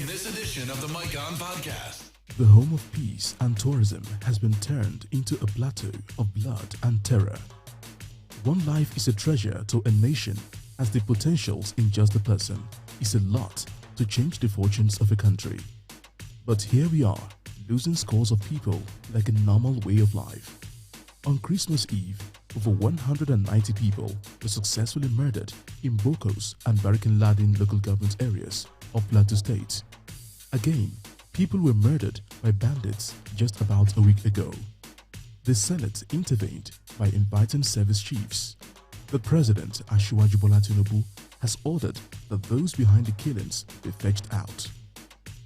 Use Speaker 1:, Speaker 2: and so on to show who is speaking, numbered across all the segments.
Speaker 1: in this edition of the Mike On Podcast.
Speaker 2: The home of peace and tourism has been turned into a plateau of blood and terror. One life is a treasure to a nation, as the potentials in just a person is a lot to change the fortunes of a country. But here we are, losing scores of people like a normal way of life. On Christmas Eve, over 190 people were successfully murdered in Bokos and Barikin-Ladin local government areas of Plateau State. Again, people were murdered by bandits just about a week ago. The Senate intervened by inviting service chiefs. The President, Asiwaju Bola Tinubu, has ordered that those behind the killings be fetched out.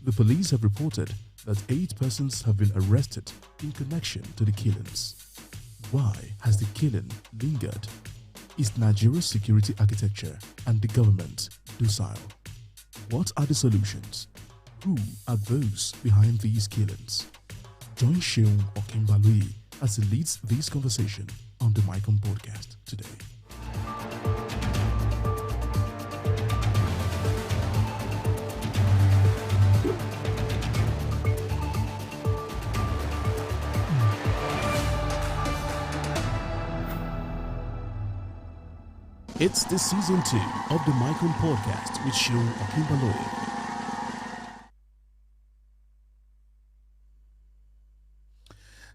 Speaker 2: The police have reported that 8 persons have been arrested in connection to the killings. Why has the killing lingered? Is Nigeria's security architecture and the government docile? What are the solutions? Who are those behind these killings? Join Seun Okinbaloye as he leads this conversation on the Mike On Podcast today. It's the season 2 of the Mike On Podcast with Seun Okinbaloye.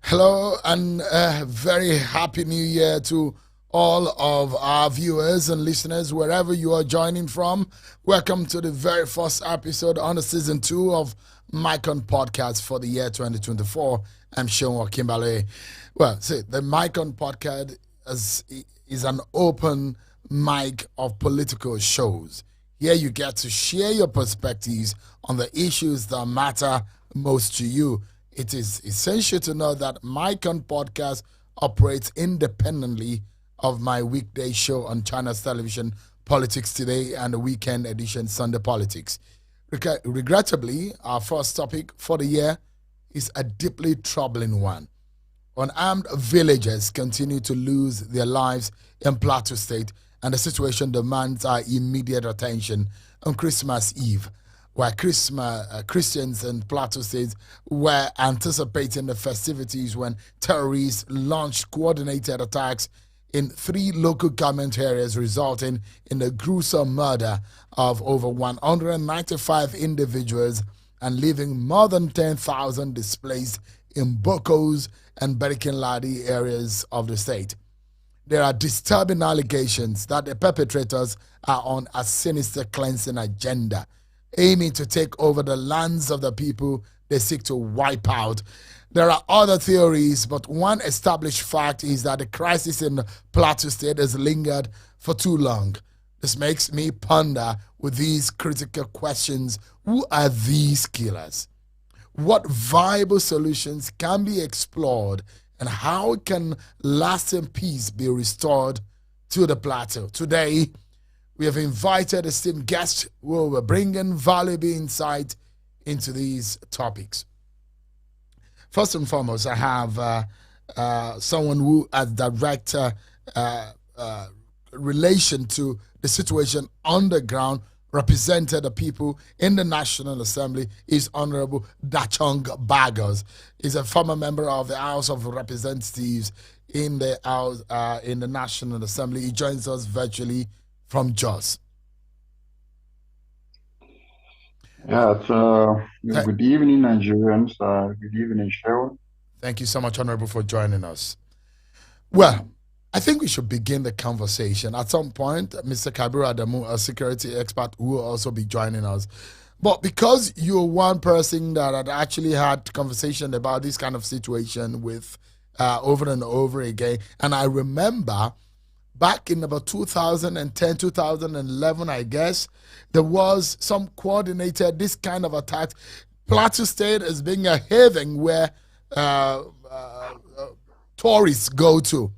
Speaker 3: Hello and a very happy new year to all of our viewers and listeners wherever you are joining from. Welcome to the very first episode on the season 2 of Mike On Podcast for the year 2024. I'm Seun Okinbaloye. Well, see, the Mike On Podcast is an open mic of political shows. Here you get to share your perspectives on the issues that matter most to you. It is essential to know that Mike On Podcast operates independently of my weekday show on China's television, Politics Today, and the weekend edition, Sunday Politics. Regrettably, our first topic for the year is a deeply troubling one. Unarmed villagers continue to lose their lives in Plateau State, and the situation demands our immediate attention on Christmas Eve, where Christians in Plateau State were anticipating the festivities when terrorists launched coordinated attacks in 3 local government areas, resulting in the gruesome murder of over 195 individuals and leaving more than 10,000 displaced in Bokos and Barikin-Ladi areas of the state. There are disturbing allegations that the perpetrators are on a sinister cleansing agenda, aiming to take over the lands of the people they seek to wipe out. There are other theories, but one established fact is that the crisis in Plateau State has lingered for too long. This makes me ponder with these critical questions: who are these killers? What viable solutions can be explored, and how can lasting peace be restored to the plateau? Today, we have invited esteemed guests who will bring in valuable insight into these topics. First and foremost, I have someone who has direct relation to the situation on the ground, represented the people in the National Assembly, is Honorable Dachong Bagos. He's a former member of the House of Representatives in the House, in the National Assembly. He joins us virtually from Jos.
Speaker 4: Yeah, good evening, Nigerians. Good evening, Sharon.
Speaker 3: Thank you so much, Honorable, for joining us. Well, I think we should begin the conversation. At some point, Mr. Kabiru Adamu, a security expert, will also be joining us. But because you're one person that had actually had conversation about this kind of situation with over and over again, and I remember back in about 2010, 2011, I guess, there was some coordinated, this kind of attacks. Plateau State is being a haven where tourists go to,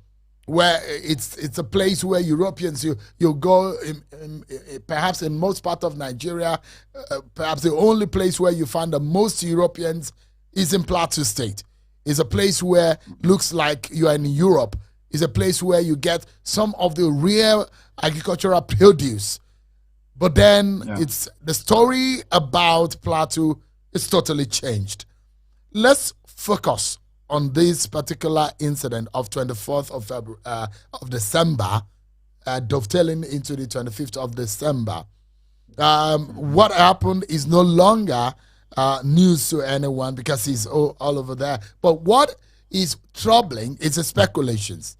Speaker 3: where it's a place where Europeans, you go, perhaps in most part of Nigeria, perhaps the only place where you find the most Europeans is in Plateau State. It's a place where looks like you are in Europe. It's a place where you get some of the real agricultural produce. But then
Speaker 4: Yeah.
Speaker 3: it's the story about Plateau is totally changed. Let's focus on this particular incident of 24th of February of December, dovetailing into the 25th of December. What happened is no longer news to anyone because he's all over there. But what is troubling is the speculations,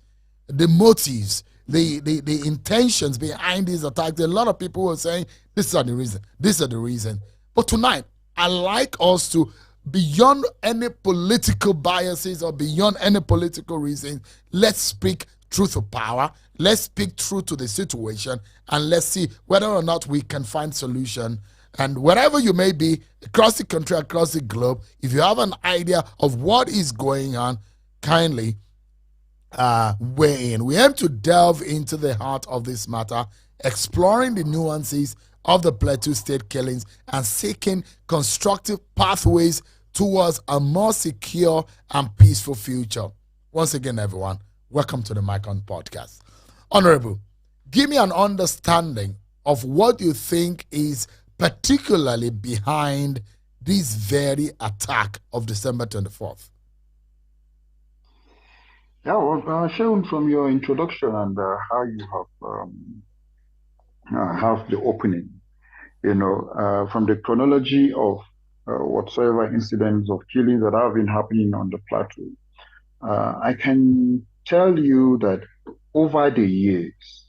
Speaker 3: the motives, the intentions behind these attacks. A lot of people were saying these are the reason, these are the reason. But tonight, I like us to, beyond any political biases or beyond any political reason, let's speak truth to power. Let's speak truth to the situation, and let's see whether or not we can find solution. And wherever you may be, across the country, across the globe, if you have an idea of what is going on, kindly weigh in. We aim to delve into the heart of this matter, exploring the nuances of the Plateau State killings and seeking constructive pathways towards a more secure and peaceful future. Once again, everyone, welcome to the Micon Podcast. Honorable, give me an understanding of what you think is particularly behind this very attack of December 24th.
Speaker 4: Yeah, well, Sharon, from your introduction and how you have the opening, from the chronology of whatsoever incidents of killings that have been happening on the plateau, I can tell you that over the years,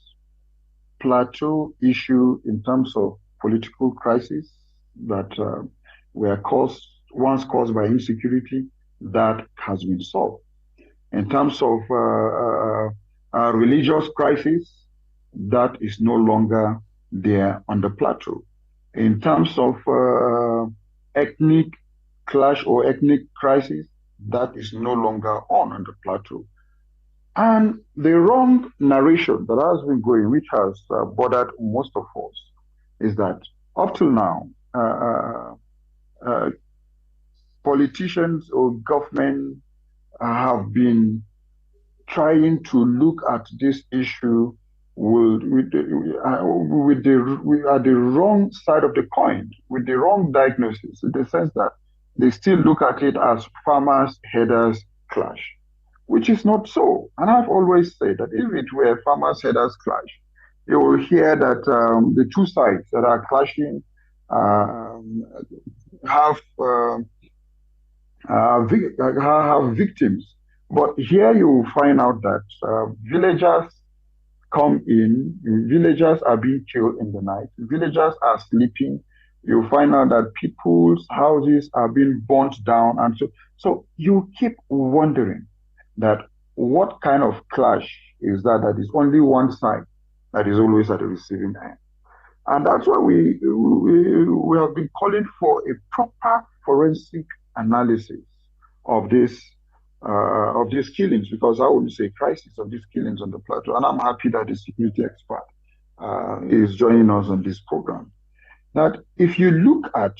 Speaker 4: plateau issue in terms of political crisis that were once caused by insecurity, that has been solved. In terms of religious crisis, that is no longer there on the plateau. In terms of ethnic clash or ethnic crisis, that is no longer on the plateau. And the wrong narration that has been going, which has bothered most of us, is that up till now, politicians or government have been trying to look at this issue at the wrong side of the coin, with the wrong diagnosis, in the sense that they still look at it as farmers' headers clash, which is not so. And I've always said that if it were farmers' headers clash, you will hear that the two sides that are clashing have victims. But here you will find out that villagers come in, villagers are being killed in the night, villagers are sleeping. You find out that people's houses are being burnt down, and so you keep wondering that what kind of clash is that is only one side that is always at the receiving end. And that's why we have been calling for a proper forensic analysis of these killings, because I would say crisis of these killings on the plateau. And I'm happy that the security expert is joining us on this program. That if you look at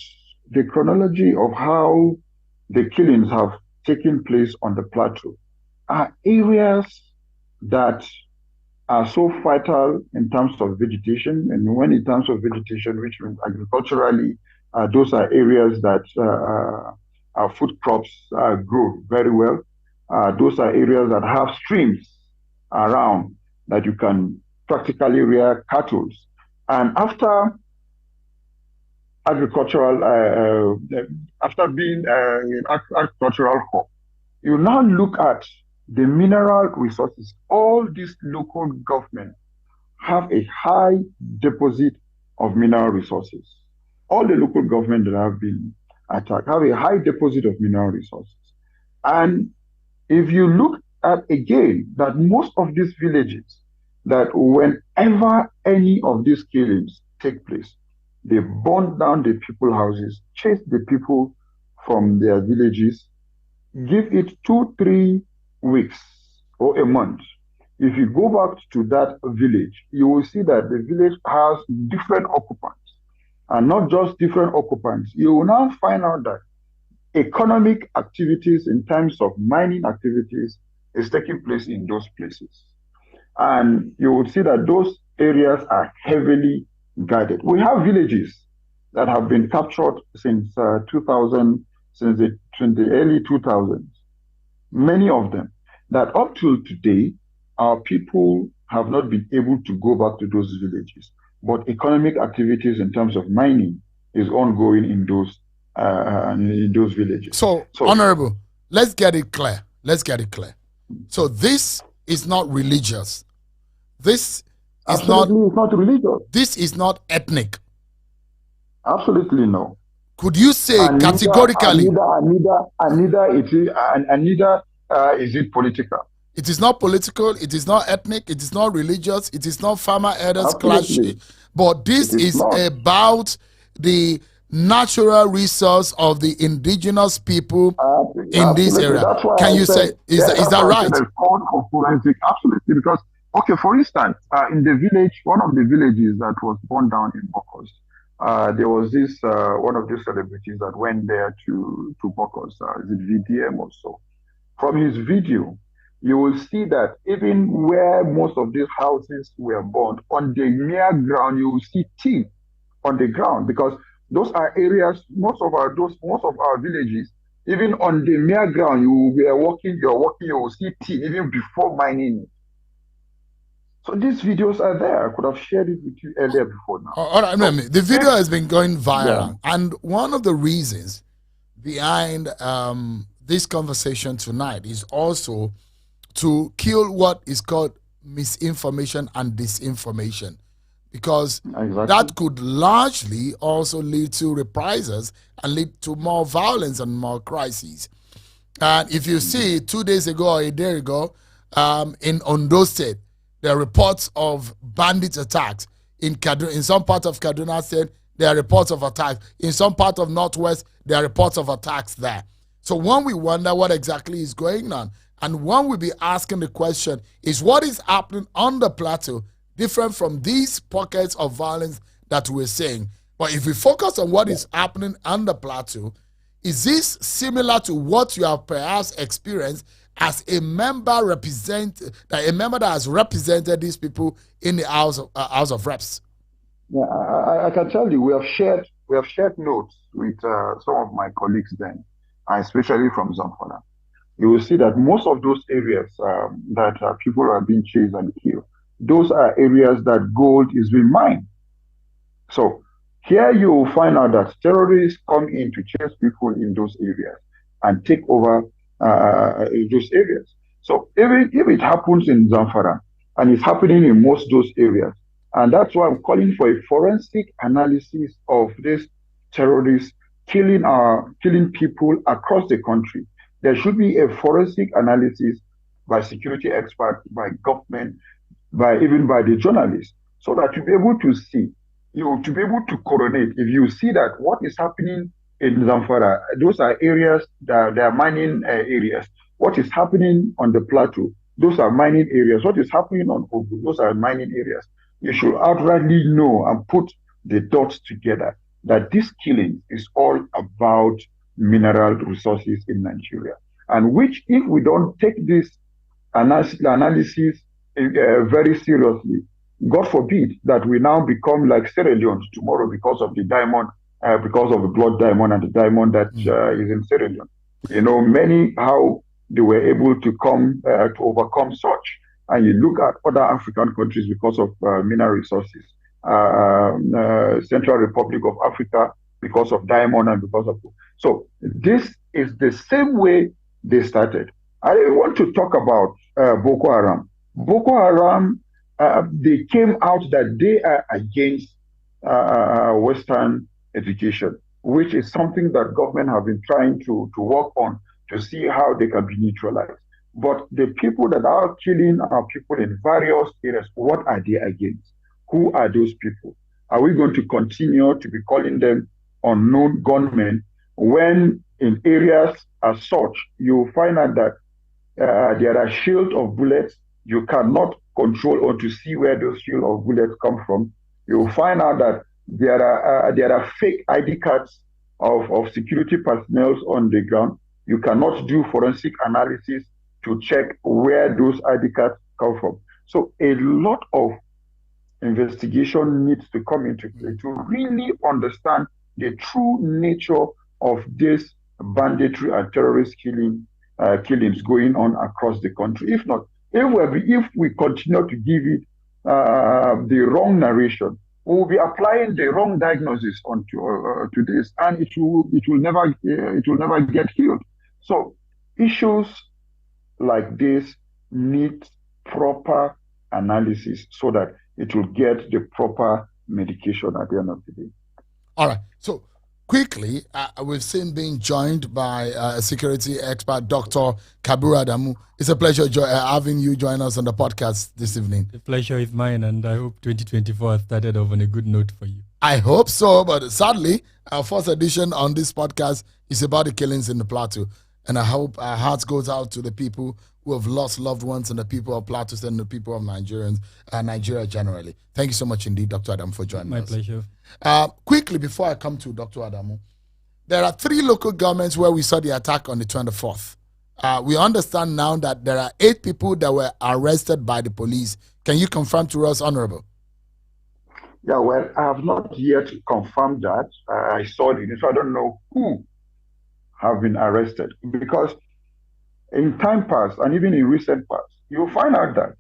Speaker 4: the chronology of how the killings have taken place on the plateau, are areas that are so vital in terms of vegetation. And when in terms of vegetation, which means agriculturally, those are areas that our food crops grow very well. Those are areas that have streams around that you can practically rear cattle. And after being an agricultural hub, you now look at the mineral resources. All these local governments have a high deposit of mineral resources. All the local governments that have been attacked have a high deposit of mineral resources. And if you look at again that most of these villages, that whenever any of these killings take place, they burn down the people's houses, chase the people from their villages, give it 2-3 weeks or a month. If you go back to that village, you will see that the village has different occupants. And not just different occupants. You will now find out that economic activities in terms of mining activities is taking place in those places. And you will see that those areas are heavily guided. We have villages that have been captured since 2000, since the early 2000s. Many of them that up till today, our people have not been able to go back to those villages. But economic activities in terms of mining is ongoing in those villages.
Speaker 3: So,
Speaker 4: So
Speaker 3: Honorable, let's get it clear. Let's get it clear. So this is not religious. This is
Speaker 4: absolutely, it's not religious.
Speaker 3: This is not ethnic.
Speaker 4: Absolutely no.
Speaker 3: Could you say
Speaker 4: And
Speaker 3: categorically?
Speaker 4: neither is it political.
Speaker 3: It is not political. It is not ethnic. It is not religious. It is not farmer herders clash.
Speaker 4: Absolutely.
Speaker 3: But this is
Speaker 4: not.
Speaker 3: about the natural resource of the indigenous people in this area.
Speaker 4: That's why
Speaker 3: Can
Speaker 4: I
Speaker 3: you
Speaker 4: said,
Speaker 3: say, is that right?
Speaker 4: There's call for forensic, absolutely. Because, okay, for instance, in the village, one of the villages that was burned down in Bokos, there was this one of these celebrities that went there to Bokos, is it VDM or so? From his video, you will see that even where most of these houses were burned, on the mere ground, you will see teeth on the ground, because those are areas, most of our villages, even on the mere ground, you're walking, you will see teeth even before mining it. So these videos are there. I could have shared it with you earlier before now.
Speaker 3: All right, the video has been going viral, and one of the reasons behind this conversation tonight is also to kill what is called misinformation and disinformation, because that could largely also lead to reprisals and lead to more violence and more crises. And if you see 2 days ago or a day ago, in Ondo State, there are reports of bandit attacks. In some part of Kaduna State, there are reports of attacks. In some part of Northwest, there are reports of attacks there. So when we wonder what exactly is going on, and one will be asking the question, is what is happening on the plateau different from these pockets of violence that we're seeing? But if we focus on what is happening on the plateau, is this similar to what you have perhaps experienced as a member that has represented these people in the House of Reps?
Speaker 4: Yeah, I can tell you, we have shared notes with some of my colleagues then, especially from Zamfara. You will see that most of those areas that people are being chased and killed, those are areas that gold is being mined. So here you will find out that terrorists come in to chase people in those areas and take over those areas. So even if it happens in Zamfara, and it's happening in most those areas, and that's why I'm calling for a forensic analysis of these terrorists killing people across the country. There should be a forensic analysis by security experts, by government, even by the journalists, so that you'll be able to see, to be able to coordinate. If you see that what is happening in Zamfara, those are areas that they are mining areas. What is happening on the plateau, those are mining areas. What is happening on Ogun, those are mining areas. You should outrightly know and put the dots together that this killing is all about mineral resources in Nigeria. And which, if we don't take this analysis very seriously, God forbid that we now become like Sierra Leone tomorrow because of the diamond, because of the blood diamond and the diamond that is in Sierra Leone. You know, how they were able to overcome such. And you look at other African countries because of mineral resources. Central Republic of Africa because of diamond and because of... So this is the same way they started. I want to talk about Boko Haram. Boko Haram, they came out that they are against Western education, which is something that government have been trying to work on to see how they can be neutralized. But the people that are killing our people in various areas, what are they against? Who are those people? Are we going to continue to be calling them unknown gunmen when in areas as such, you find out that there are shields of bullets. You cannot control or to see where those shields of bullets come from. You find out that there are fake ID cards of security personnel on the ground. You cannot do forensic analysis to check where those ID cards come from. So a lot of investigation needs to come into play to really understand the true nature of this banditry and terrorist killings going on across the country. If not, if we continue to give it the wrong narration, we will be applying the wrong diagnosis onto to this, and it will never get healed. So issues like this need proper analysis so that it will get the proper medication at the end of the day.
Speaker 3: All right. So quickly, we've seen being joined by a security expert, Dr. Kabiru Adamu. It's a pleasure having you join us on the podcast this evening.
Speaker 5: The pleasure is mine, and I hope 2024 has started off on a good note for you.
Speaker 3: I hope so, but sadly, our first edition on this podcast is about the killings in the Plateau. And I hope our hearts goes out to the people who have lost loved ones and the people of Plateau and the people of Nigeria generally. Thank you so much indeed, Dr. Adamu, for joining us.
Speaker 5: My pleasure.
Speaker 3: Quickly, before I come to Dr. Adamu, there are 3 local governments where we saw the attack on the 24th. We understand now that there are 8 people that were arrested by the police. Can you confirm to us, Honorable?
Speaker 4: Yeah, well, I have not yet confirmed that. I saw the news, so I don't know who have been arrested, because in time past and even in recent past, you'll find out that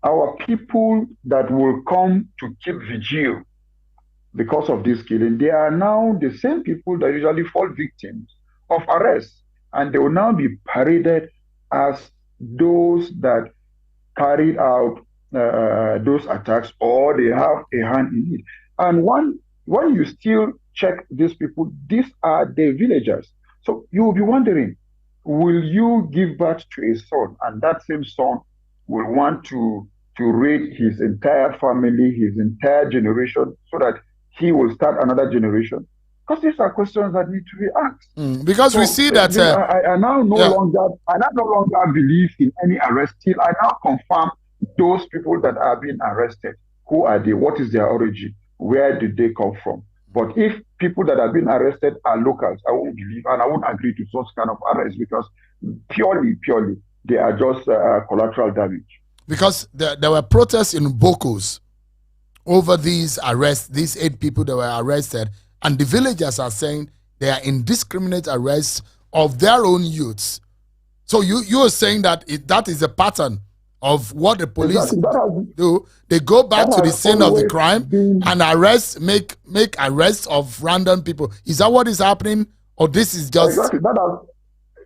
Speaker 4: our people that will come to keep vigil because of this killing, they are now the same people that usually fall victims of arrest, and they will now be paraded as those that carried out those attacks, or they have a hand in it. And when you still check these people, these are the villagers. So you will be wondering, will you give birth to a son, and that same son will want to raise his entire family, his entire generation, so that he will start another generation? Because these are questions that need to be asked.
Speaker 3: Because so we see that
Speaker 4: I now no longer believe in any arrest till I now confirm those people that are being arrested. Who are they? What is their origin? Where did they come from? But if people that have been arrested are locals, I won't believe, and I won't agree to such kind of arrest, because purely, they are just collateral damage.
Speaker 3: Because there were protests in Bokos over these arrests, these 8 people that were arrested, and the villagers are saying they are indiscriminate arrests of their own youths. So you are saying that that is a pattern of what the police do. They go back to the scene of the crime and make arrests of random people. Is that what is happening, or this is just...
Speaker 4: Exactly.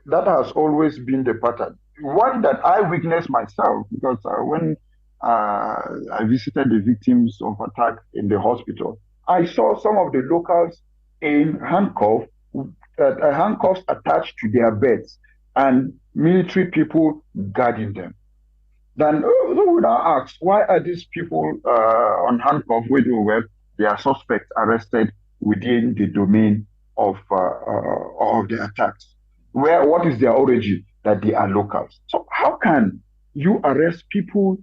Speaker 4: That has always been the pattern. One that I witnessed myself, because when I visited the victims of attack in the hospital, I saw some of the locals in handcuffs attached to their beds, and military people guarding them. Then we would now ask, why are these people on handcuffs? They are suspects arrested within the domain of the attacks. What is their origin? That they are locals. So how can you arrest people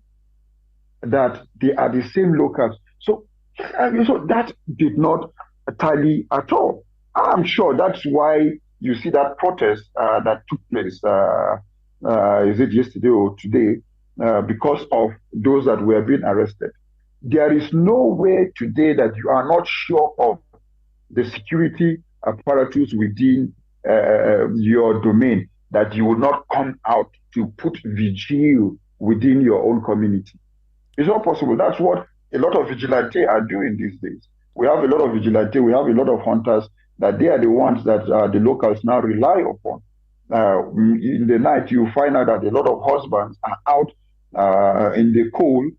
Speaker 4: that they are the same locals? So that did not tally at all. I'm sure that's why you see that protest that took place. Is it yesterday or today? Because of those that were being arrested. There is no way today that you are not sure of the security apparatus within your domain, that you will not come out to put vigil within your own community. It's not possible. That's what a lot of vigilantes are doing these days. We have a lot of vigilantes, we have a lot of hunters, that they are the ones that the locals now rely upon. In the night, you find out that a lot of husbands are out in the cold,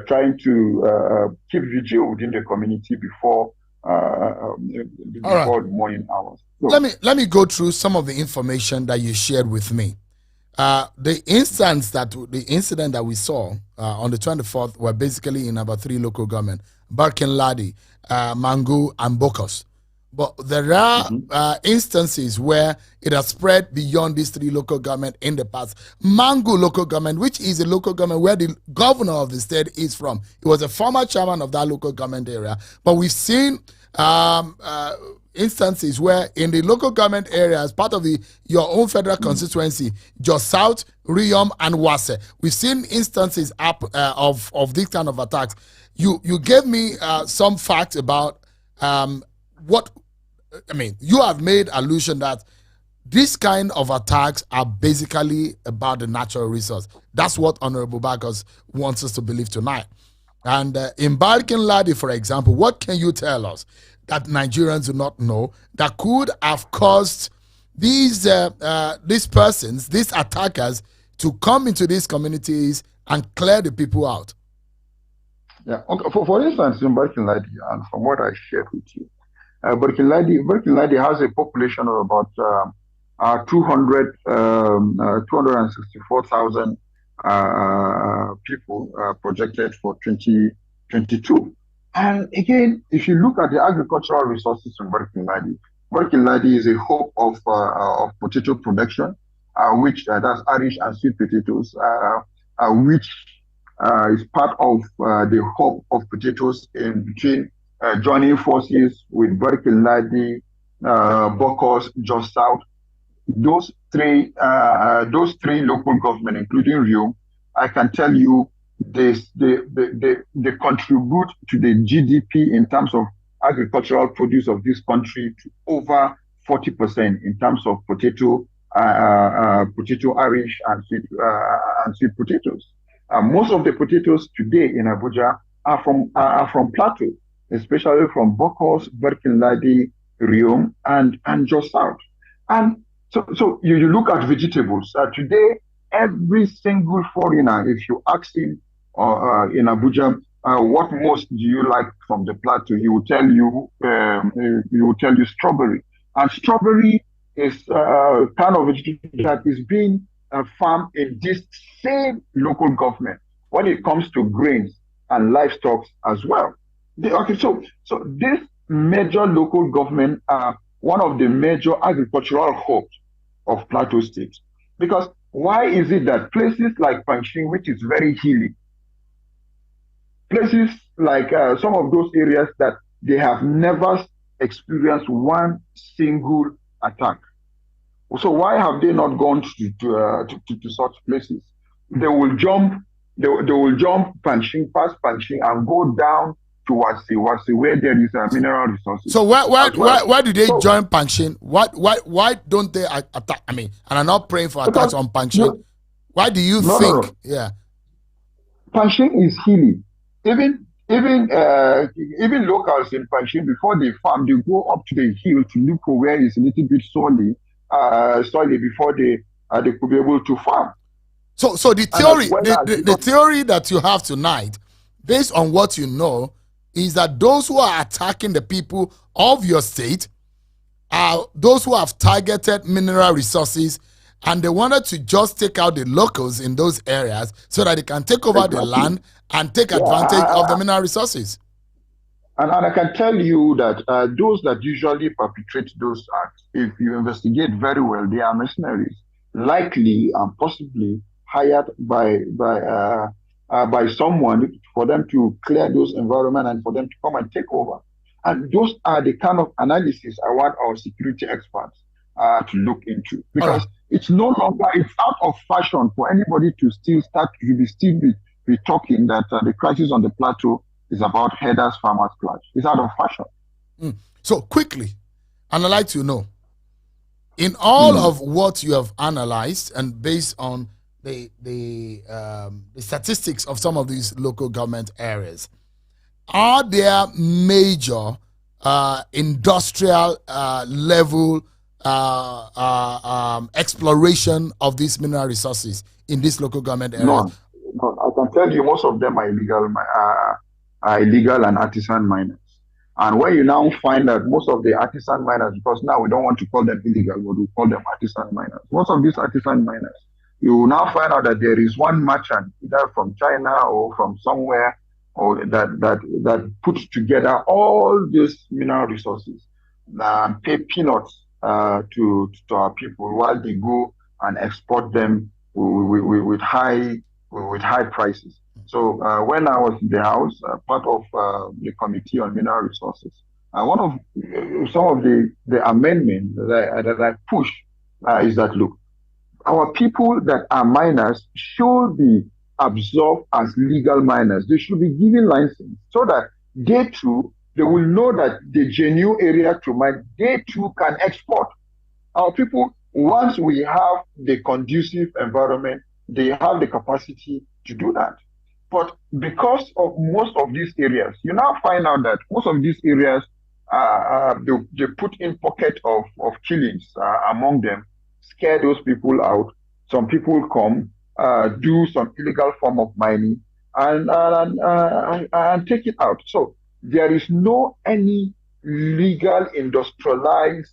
Speaker 4: trying to keep vigil within the community before the morning hours. So,
Speaker 3: let me go through some of the information that you shared with me. The incident that we saw on the 24th were basically in about 3 local governments: Barkin-Ladi, Mangu, and Bokos. But there are instances where it has spread beyond these 3 local governments in the past. Mangu local government, which is a local government where the governor of the state is from. He was a former chairman of that local government area. But we've seen a instances where in the local government areas, part of your own federal constituency, Jos South, Riom, and Wase, we've seen instances of these kind of attacks. You gave me some facts about what, I mean, you have made allusion that these kind of attacks are basically about the natural resource. That's what Honorable Bakos wants us to believe tonight. And in Barkin Ladi, for example, what can you tell us that Nigerians do not know that could have caused these persons, these attackers, to come into these communities and clear the people out?
Speaker 4: Yeah. Okay. For instance, in Barkin Ladi, and from what I shared with you, Barkin Ladi has a population of about 264,000 people projected for 2022. And again, if you look at the agricultural resources in Barkin Ladi is a hub of potato production, which that's Irish and sweet potatoes, which is part of the hub of potatoes in between joining forces with Barkin Ladi, Bokos, Jos South. Those three local government, including Rio, I can tell you they contribute to the GDP in terms of agricultural produce of this country to over 40% in terms of potato Irish and sweet potatoes. Most of the potatoes today in Abuja are from Plateau, especially from Bokos, Barkin Ladi, Rio, and Jos South. And so you look at vegetables. Today, every single foreigner, if you ask him in Abuja, what most do you like from the Plateau, he will tell you strawberry. And strawberry is kind of vegetable that is being farmed in this same local government when it comes to grains and livestock as well. So this major local government are one of the major agricultural hubs of Plateau State. Because why is it that places like Pangshin, which is very hilly, places like some of those areas that they have never experienced one single attack. So why have they not gone to such places? They will jump Pangshin, past Pangshin, and go down to Wasi, where there is mineral resources.
Speaker 3: So why do they join Pangshin? Why don't they attack? I mean, and I'm not praying for attacks on Pangshin. Why do you think? No. Yeah,
Speaker 4: Pangshin is hilly. Even locals in Pangshin, before they farm, they go up to the hill to look for where it's a little bit soily before they could be able to farm.
Speaker 3: So the theory, the theory that you have tonight, based on what you know, is that those who are attacking the people of your state are those who have targeted mineral resources, and they wanted to just take out the locals in those areas so that they can take over the land and take advantage of the mineral resources.
Speaker 4: And I can tell you that those that usually perpetrate those acts, if you investigate very well, they are mercenaries, likely and possibly hired by someone for them to clear those environment and for them to come and take over. And those are the kind of analysis I want our security experts to look into, because it's no longer, it's out of fashion for anybody to still be talking that the crisis on the plateau is about herders, farmers clash. It's out of fashion.
Speaker 3: So quickly, and I'd like to know, in all of what you have analyzed and based on the statistics of some of these local government areas, are there major industrial level exploration of these mineral resources in these local government areas?
Speaker 4: No, I can tell you most of them are illegal and artisan miners. And when you now find that most of the artisan miners, because now we don't want to call them illegal, but we call them artisan miners. Most of these artisan miners, you will now find out that there is one merchant, either from China or from somewhere, or that puts together all these mineral resources and pay peanuts to our people while they go and export them with high prices. So when I was in the house, part of the Committee on Mineral Resources, one of some of the amendments that I push is that look, our people that are minors should be absorbed as legal minors. They should be given license so that they too they will know that the genuine area to mine, they too can export. Our people, once we have the conducive environment, they have the capacity to do that. But because of most of these areas, you now find out that most of these areas, they put in pocket of killings among them, scare those people out. Some people come, do some illegal form of mining, and take it out. So there is no any legal industrialized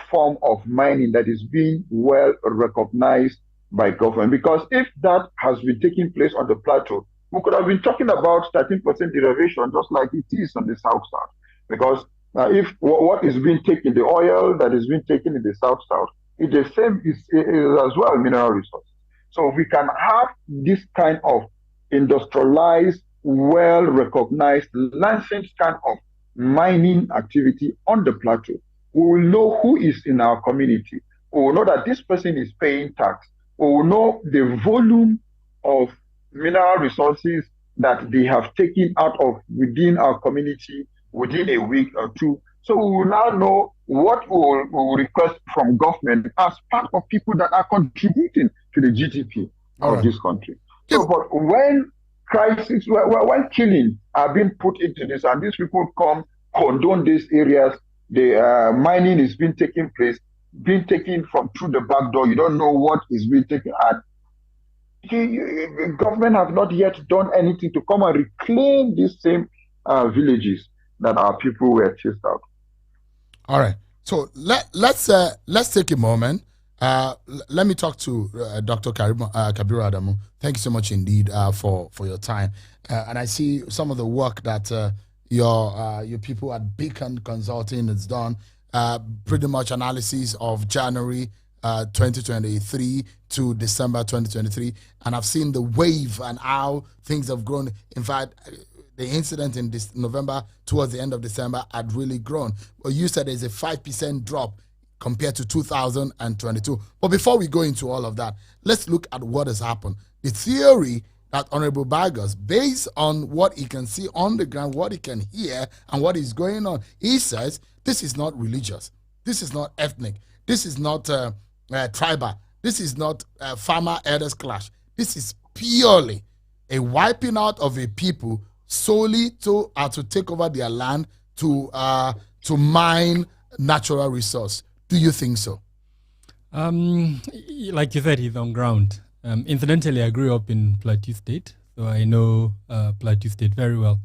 Speaker 4: form of mining that is being well recognized by government. Because if that has been taking place on the plateau, we could have been talking about 13% derivation just like it is on the south south. Because if what is being taken, the oil that is being taken in the south south, is the same is as well mineral resources. So we can have this kind of industrialized, well recognized, licensed kind of mining activity on the plateau. We will know who is in our community. We will know that this person is paying tax. We will know the volume of mineral resources that they have taken out of within our community within a week or two. So we will now know what we will request from government as part of people that are contributing to the GDP of this country. So, but when crisis, when killings are being put into this, and these people come condone these areas, the mining is being taking place, being taken from through the back door. You don't know what is being taken. And government have not yet done anything to come and reclaim these same villages that our people were chased out.
Speaker 3: All right. So let's take a moment. Let me talk to Dr. Kabiru Adamu. Thank you so much indeed for your time. And I see some of the work that your people at Beacon Consulting has done. Pretty much analysis of January 2023 to December 2023, and I've seen the wave and how things have grown. In fact, the incident in this November towards the end of December had really grown. Well, you said there's a 5% drop compared to 2022. But before we go into all of that, let's look at what has happened. The theory that Honorable Vargas, based on what he can see on the ground, what he can hear, and what is going on, he says this is not religious, this is not ethnic, this is not tribal, this is not farmer elders clash. This is purely a wiping out of a people solely to take over their land to mine natural resource. Do you think so?
Speaker 5: Like you said, he's on ground. Incidentally, I grew up in Plateau State, so I know Plateau State very well.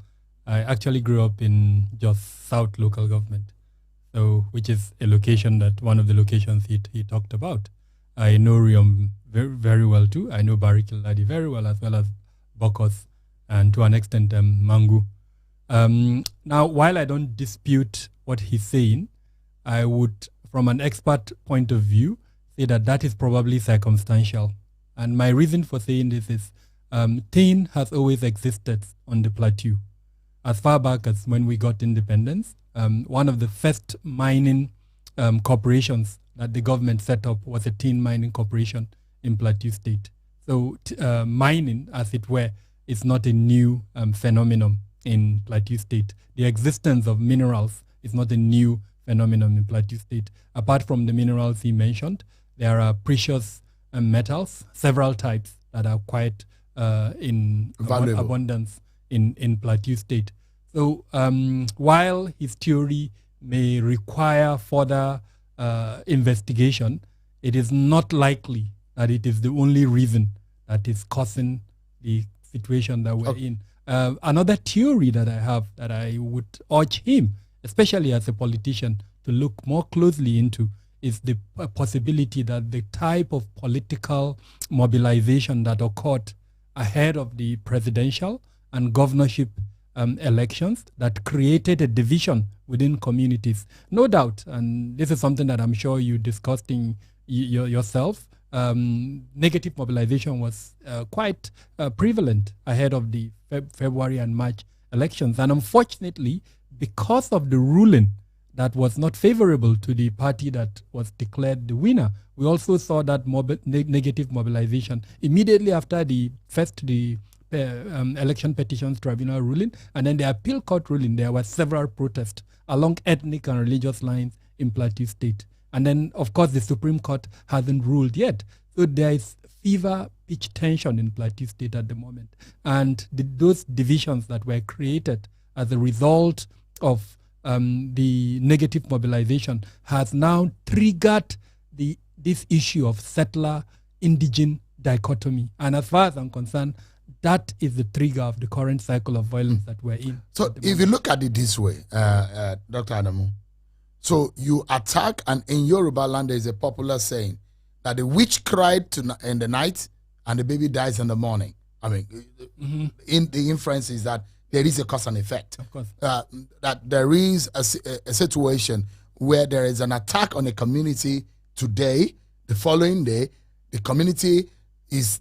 Speaker 5: I actually grew up in just South local government, so which is a location that one of the locations he talked about. I know Riom very, very well too. I know Barikiladi very well as Bokos, and to an extent Mangu. Now, while I don't dispute what he's saying, I would, from an expert point of view, say that is probably circumstantial. And my reason for saying this is tin has always existed on the plateau. As far back as when we got independence, one of the first mining corporations that the government set up was a tin mining corporation in Plateau State. So mining, as it were, is not a new phenomenon in Plateau State. The existence of minerals is not a new phenomenon in Plateau State. Apart from the minerals he mentioned, there are precious metals, several types that are quite in abundance in Plateau State. So while his theory may require further investigation, it is not likely that it is the only reason that is causing the situation that we're in. Another theory that I have that I would urge him, especially as a politician, to look more closely into is the possibility that the type of political mobilization that occurred ahead of the presidential and governorship elections that created a division within communities. No doubt, and this is something that I'm sure you discussed in yourself, negative mobilization was quite prevalent ahead of the February and March elections. And unfortunately, because of the ruling that was not favorable to the party that was declared the winner. We also saw that negative mobilization immediately after the election petitions tribunal ruling, and then the appeal court ruling. There were several protests along ethnic and religious lines in Plateau State. And then, of course, the Supreme Court hasn't ruled yet. So there is fever pitch tension in Plateau State at the moment. And those divisions that were created as a result of the negative mobilization has now triggered this issue of settler-indigene dichotomy. And as far as I'm concerned, that is the trigger of the current cycle of violence that we're in.
Speaker 3: So if you look at it this way, Dr. Adamu, so you attack, and in Yoruba land there is a popular saying that the witch cried in the night and the baby dies in the morning. I mean, in the inference is that there is a cause and effect.
Speaker 5: Of course.
Speaker 3: That there is a situation where there is an attack on a community today, the following day, the community is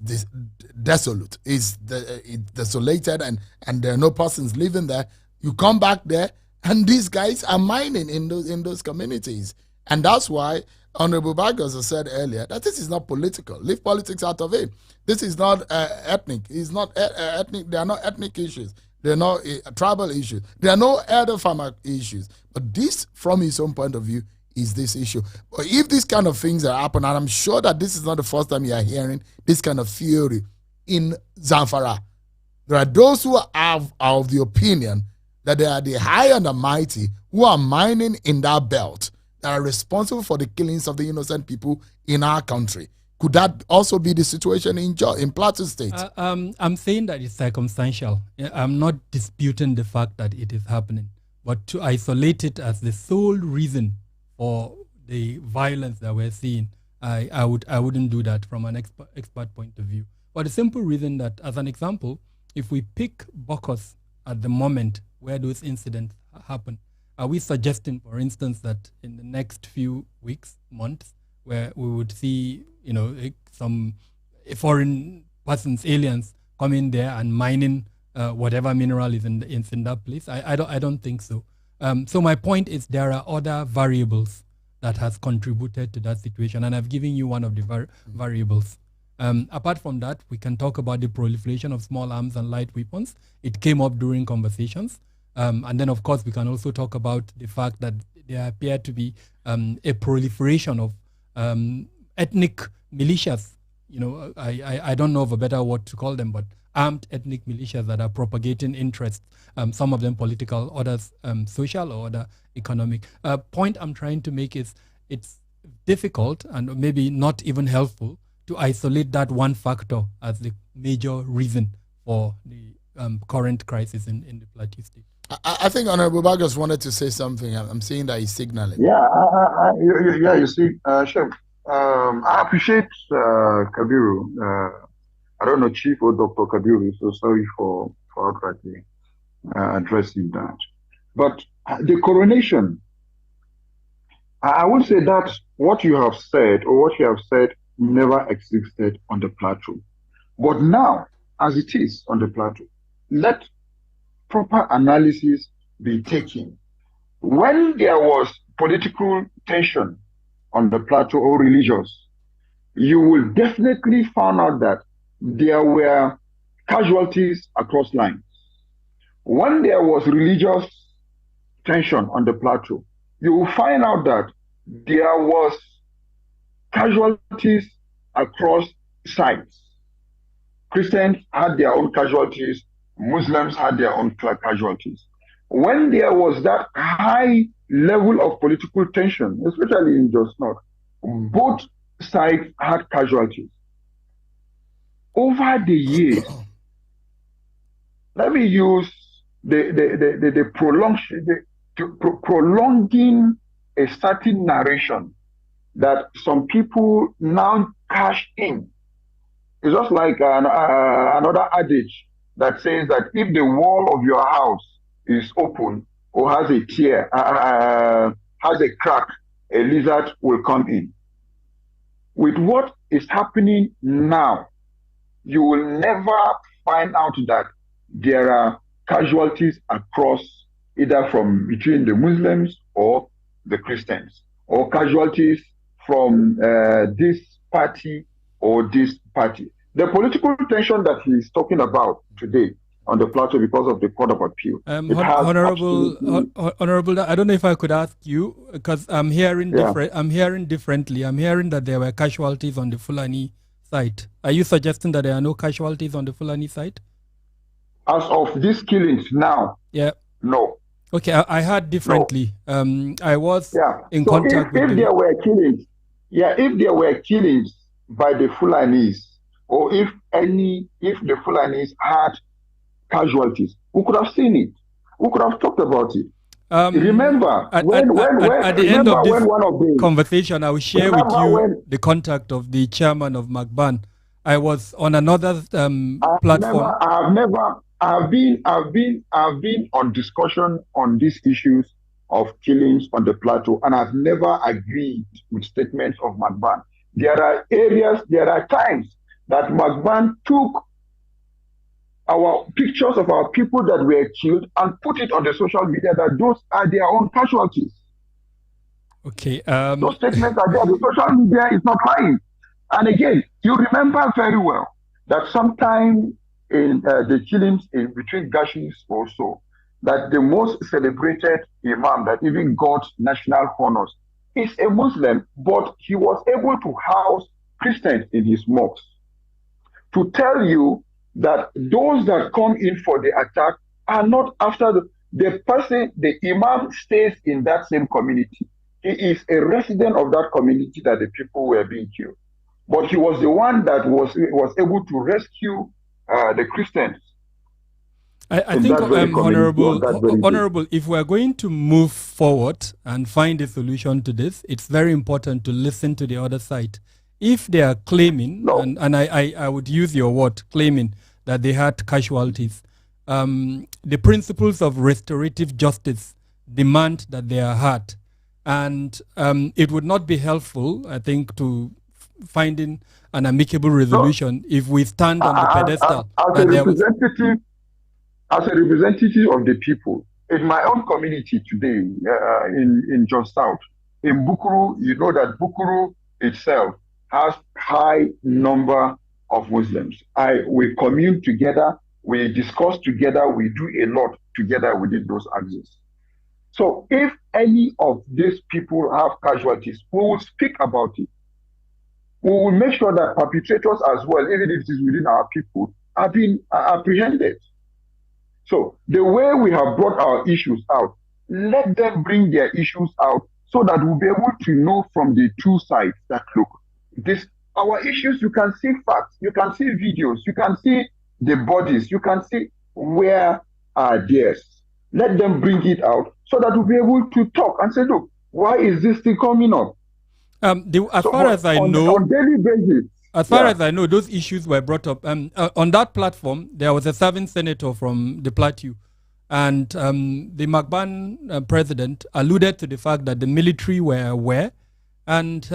Speaker 3: desolate, is desolated, and there are no persons living there. You come back there, and these guys are mining in those communities. And that's why Honorable Bagos said earlier that this is not political. Leave politics out of it. This is not ethnic. It's not ethnic. There are no ethnic issues. There are no tribal issues. There are no elder farmer issues. But this, from his own point of view, is this issue. But if these kind of things are happening, and I'm sure that this is not the first time you are hearing this kind of theory in Zamfara, there are those who are of the opinion that they are the high and the mighty who are mining in that belt that are responsible for the killings of the innocent people in our country. Could that also be the situation in Plateau State?
Speaker 5: I'm saying that it's circumstantial. I'm not disputing the fact that it is happening. But to isolate it as the sole reason for the violence that we're seeing, I wouldn't do that from an expert point of view. For the simple reason that, as an example, if we pick Bokos at the moment where those incidents happen, are we suggesting, for instance, that in the next few weeks, months, where we would see, some foreign persons, aliens, coming there and mining whatever mineral is in that place? I don't think so. So my point is there are other variables that has contributed to that situation, and I've given you one of the variables. Apart from that, we can talk about the proliferation of small arms and light weapons. It came up during conversations. And then, of course, we can also talk about the fact that there appear to be a proliferation of ethnic militias. I don't know of a better word to call them, but armed ethnic militias that are propagating interests, some of them political, others social or other economic. Point I'm trying to make is it's difficult and maybe not even helpful to isolate that one factor as the major reason for the current crisis in the Plateau State.
Speaker 3: I think Honorable Bagos wanted to say something. I'm seeing that he's signaling.
Speaker 4: Yeah, you see, Chef, I appreciate Kabiru. I don't know Chief or Dr. Kabiru, so sorry for outrightly addressing that. But the coronation, I would say that what you have said or what you have said never existed on the plateau. But now, as it is on the plateau, let proper analysis be taken. When there was political tension on the plateau or religious, you will definitely find out that there were casualties across lines. When there was religious tension on the plateau, you will find out that there was casualties across sides. Christians had their own casualties, Muslims had their own casualties. When there was that high level of political tension, especially in Jos North, both sides had casualties. Over the years, let me use the prolonging a certain narration that some people now cash in. It's just like another adage that says that if the wall of your house is open or has a tear, has a crack, a lizard will come in. With what is happening now, you will never find out that there are casualties across either from between the Muslims or the Christians, or casualties from this party or this party. The political tension that he's talking about today on the plateau because of the Court of Appeal.
Speaker 5: Honorable, I don't know if I could ask you, because I'm hearing differently. I'm hearing that there were casualties on the Fulani side. Are you suggesting that there are no casualties on the Fulani side?
Speaker 4: As of these killings now, no.
Speaker 5: Okay, I heard differently. No. I was in
Speaker 4: so
Speaker 5: contact with
Speaker 4: if there were killings, if there were killings by the Fulanis, or if the Fulanis had casualties, we could have seen it. We could have talked about it. Remember,
Speaker 5: at the end of this conversation, I will share with you the contact of the chairman of MACBAN. I was on another platform.
Speaker 4: I've been on discussion on these issues of killings on the plateau, and I've never agreed with statements of MACBAN. There are times that MACBAN took our pictures of our people that were killed and put it on the social media that those are their own casualties.
Speaker 5: Okay.
Speaker 4: Those statements are there. The social media is not lying. And again, you remember very well that sometime in the killings in between Gashis also, that the most celebrated imam that even got national honors is a Muslim, but he was able to house Christians in his mosque. To tell you that those that come in for the attack are not after the person, the imam stays in that same community. He is a resident of that community that the people were being killed. But he was the one that was able to rescue the Christians.
Speaker 5: I think, Honorable, if we're going to move forward and find a solution to this, it's very important to listen to the other side. If they are claiming, and I would use your word, claiming that they had casualties, the principles of restorative justice demand that they are hurt. And it would not be helpful, I think, to finding an amicable resolution if we stand on the pedestal.
Speaker 4: As a representative of the people, in my own community today, in Jos South, in Bukuru, you know that Bukuru itself has high number of Muslims. We commune together, we discuss together, we do a lot together within those axes. So if any of these people have casualties, we will speak about it. We will make sure that perpetrators as well, even if it is within our people, are being apprehended. So the way we have brought our issues out, let them bring their issues out so that we'll be able to know from the two sides that, look, our issues, you can see facts, you can see videos, you can see the bodies, you can see where are theirs. Let them bring it out so that we'll be able to talk and say, look, why is this thing coming up?
Speaker 5: As far as I know,
Speaker 4: on daily basis,
Speaker 5: as far as I know, those issues were brought up. On that platform, there was a serving senator from the Plateau, and the MACBAN president alluded to the fact that the military were aware, and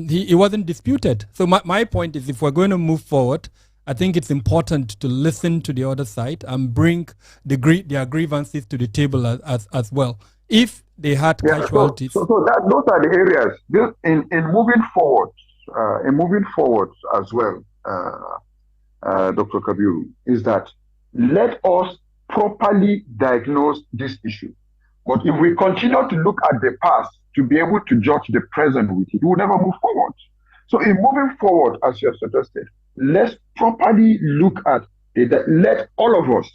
Speaker 5: he wasn't disputed. So my point is, if we're going to move forward, I think it's important to listen to the other side and bring their grievances to the table as well. If they had casualties.
Speaker 4: So those are the areas. In moving forward as well, Dr. Kabiru, is that let us properly diagnose this issue. But if we continue to look at the past to be able to judge the present with it, we will never move forward. So in moving forward, as you have suggested, let's properly look at it. Let all of us,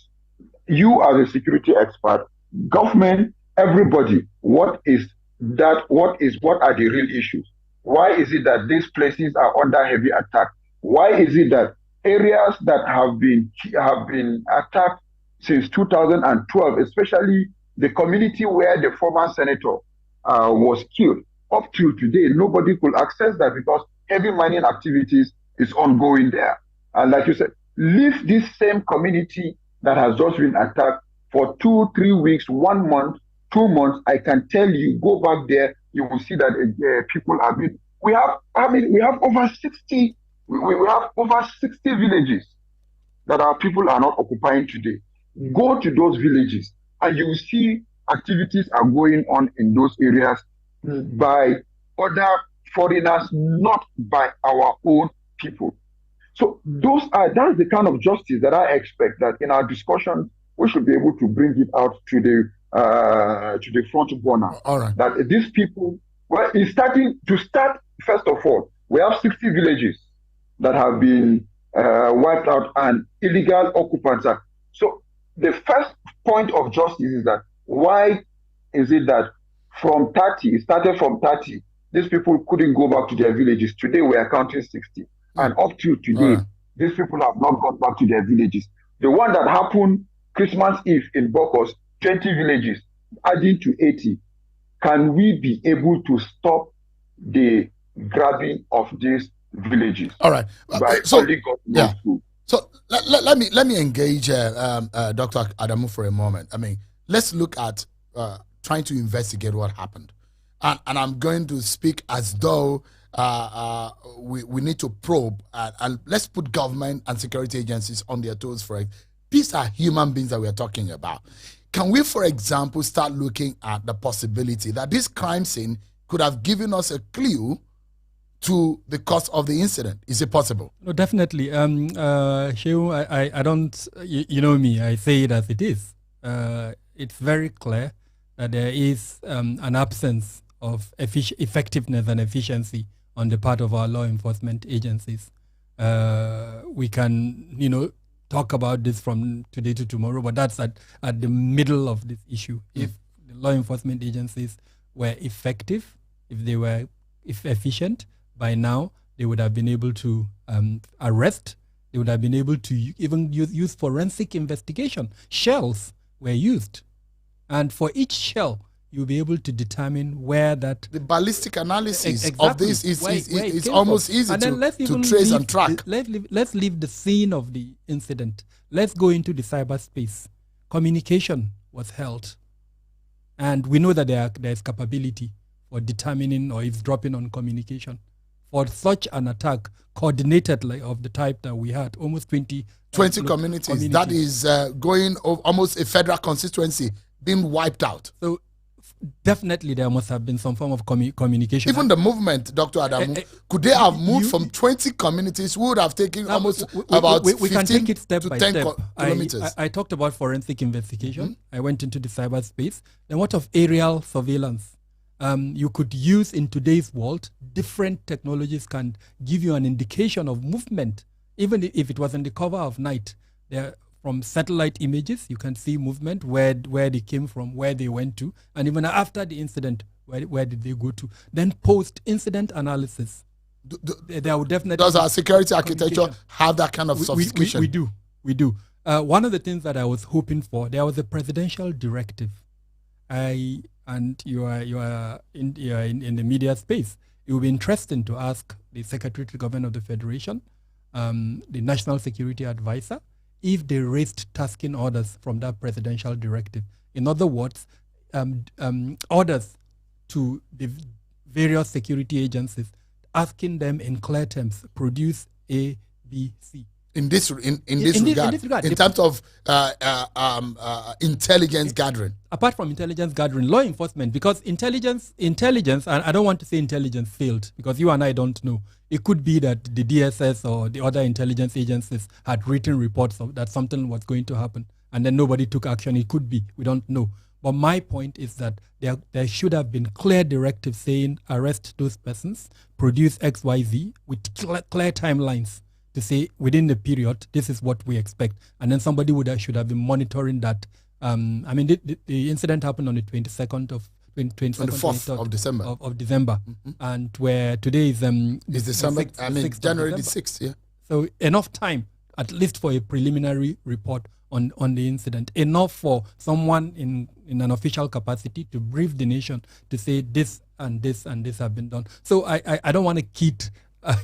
Speaker 4: you as a security expert, government, everybody, what are the real issues? Why is it that these places are under heavy attack? Why is it that areas that have been attacked since 2012, especially the community where the former senator was killed, up till today, nobody could access that because heavy mining activities is ongoing there. And like you said, leave this same community that has just been attacked for 2-3 weeks, 1 month, 2 months. I can tell you, go back there, you will see that people have been. We have over 60. We have over 60 villages that our people are not occupying today. Go to those villages and you will see activities are going on in those areas by other foreigners, not by our own people. So that's the kind of justice that I expect that in our discussion we should be able to bring it out to the front burner.
Speaker 3: All right.
Speaker 4: That these people, well, start first of all, we have 60 villages that have been wiped out and illegal occupants. So the first point of justice is that why is it that it started from 30, these people couldn't go back to their villages. Today we are counting 60. And up to today, these people have not gone back to their villages. The one that happened Christmas Eve in Bokos, 20 villages, adding to 80. Can we be able to stop the grabbing of these villages?
Speaker 3: All right.
Speaker 4: So
Speaker 3: let me engage Dr. Adamu for a moment. I mean, let's look at trying to investigate what happened. And I'm going to speak as though we need to probe and let's put government and security agencies on their toes for it. These are human beings that we are talking about. Can we, for example, start looking at the possibility that this crime scene could have given us a clue to the cause of the incident? Is it possible?
Speaker 5: No, definitely. Shehu, I don't, you know me, I say it as it is. It's very clear that there is an absence of effectiveness and efficiency on the part of our law enforcement agencies. We can, talk about this from today to tomorrow, but that's at the middle of this issue. If the law enforcement agencies were effective, if they were efficient, by now they would have been able to arrest, they would have been able to even use forensic investigation. Shells were used, and for each shell, you'll be able to determine where that...
Speaker 3: The ballistic analysis
Speaker 5: exactly,
Speaker 3: of this is
Speaker 5: where
Speaker 3: almost easy to trace and track.
Speaker 5: Let's leave the scene of the incident. Let's go into the cyberspace. Communication was held. And we know that there is capability for determining or eavesdropping on communication. For such an attack, coordinated of the type that we had, almost 20
Speaker 3: communities. That is going almost a federal constituency being wiped out.
Speaker 5: So definitely there must have been some form of communication.
Speaker 3: Even the movement, Dr. Adamu, could they have moved from 20 communities? We would have taken almost about 15
Speaker 5: can take it step
Speaker 3: to
Speaker 5: by
Speaker 3: 10
Speaker 5: step.
Speaker 3: kilometers.
Speaker 5: I talked about forensic investigation. I went into the cyberspace. Then what of aerial surveillance? You could use in today's world, different technologies can give you an indication of movement, even if it was in the cover of night. From satellite images, you can see movement, where they came from, where they went to, and even after the incident, where did they go to. Then post-incident analysis. There would definitely...
Speaker 3: Does our security architecture have that kind of sophistication?
Speaker 5: We do. One of the things that I was hoping for, there was a presidential directive. And you are in the media space. It would be interesting to ask the Secretary to the Government of the Federation, the National Security Advisor, if they raised tasking orders from that presidential directive. In other words, orders to the various security agencies, asking them in clear terms, produce A, B, C.
Speaker 3: In this regard, in terms of intelligence gathering.
Speaker 5: Apart from intelligence gathering, law enforcement, because intelligence, and I don't want to say intelligence failed, because you and I don't know. It could be that the DSS or the other intelligence agencies had written reports that something was going to happen, and then nobody took action. It could be, we don't know. But my point is that there should have been clear directives saying arrest those persons, produce XYZ with clear timelines, to say within the period, this is what we expect. And then somebody should have been monitoring that. The incident happened on the 22nd of
Speaker 3: 24th of December.
Speaker 5: Of December. And where today is
Speaker 3: December, January the 6th, yeah.
Speaker 5: So enough time, at least for a preliminary report on the incident. Enough for someone in an official capacity to brief the nation to say this and this and this have been done. So I don't want to kid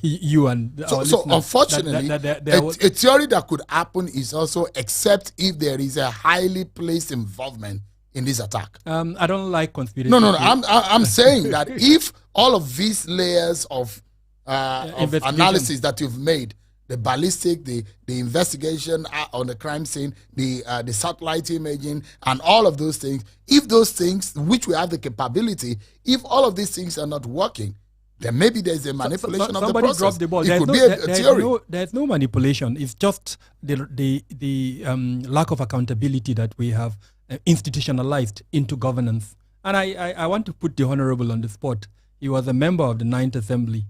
Speaker 5: you and
Speaker 3: so unfortunately, a theory that could happen is also except if there is a highly placed involvement in this attack.
Speaker 5: I don't like conspiracy.
Speaker 3: No. I'm saying that if all of these layers of analysis that you've made the ballistic, the investigation on the crime scene, the satellite imaging, and all of those things. If those things, which we have the capability, if all of these things are not working, then maybe there's a manipulation of the process.
Speaker 5: Somebody dropped the ball.
Speaker 3: It could be a theory.
Speaker 5: There's no manipulation. It's just the lack of accountability that we have institutionalized into governance. And I want to put the Honorable on the spot. He was a member of the Ninth Assembly.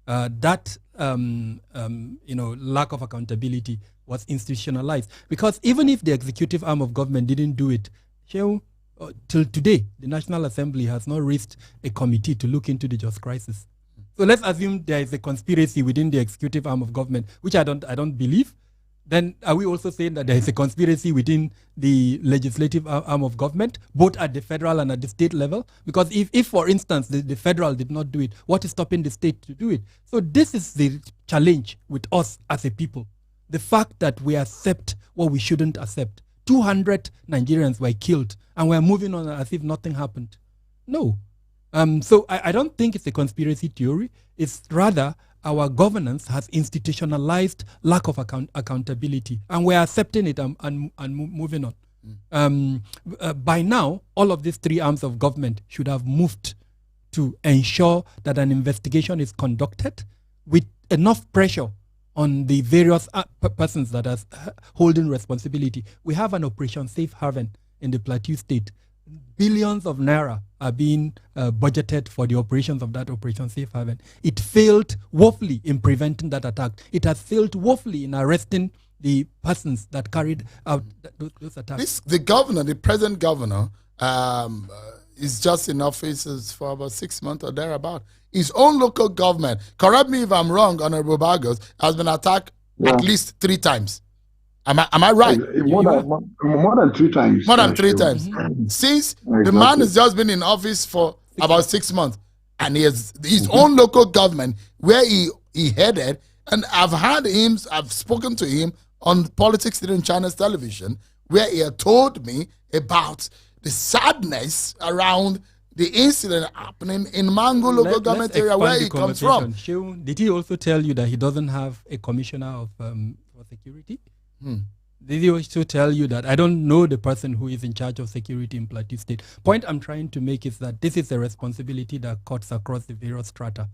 Speaker 5: That lack of accountability was institutionalized, because even if the executive arm of government didn't do it, till today, the National Assembly has not raised a committee to look into the just crisis. So let's assume there is a conspiracy within the executive arm of government, which I don't believe. Then are we also saying that there is a conspiracy within the legislative arm of government, both at the federal and at the state level? Because if for instance, the federal did not do it, what is stopping the state to do it? So this is the challenge with us as a people. The fact that we accept what we shouldn't accept. 200 Nigerians were killed, and we're moving on as if nothing happened. No. So I don't think it's a conspiracy theory. It's rather our governance has institutionalized lack of accountability, and we're accepting it and moving on. By now, all of these three arms of government should have moved to ensure that an investigation is conducted with enough pressure on the various persons that are holding responsibility. We have an Operation Safe Haven in the Plateau State. Billions of naira are being budgeted for the operations of that Operation Safe Haven. It failed woefully in preventing that attack. It has failed woefully in arresting the persons that carried out those attacks.
Speaker 3: The present governor, is just in office for about 6 months or thereabout. His own local government, correct me if I'm wrong, Honorable Bargos, has been attacked at least 3 times. Am I right?
Speaker 4: More than 3 times.
Speaker 3: More than 3 times. Since the man has just been in office for about 6 months, and he has his own local government where he headed, and I've spoken to him on Politics Hidden Channels television, where he had told me about the sadness around the incident happening in Mango local government area where he comes from.
Speaker 5: Did he also tell you that he doesn't have a commissioner of for security? Did he also tell you that? I don't know the person who is in charge of security in Plateau State. Point I'm trying to make is that this is a responsibility that cuts across the various strata.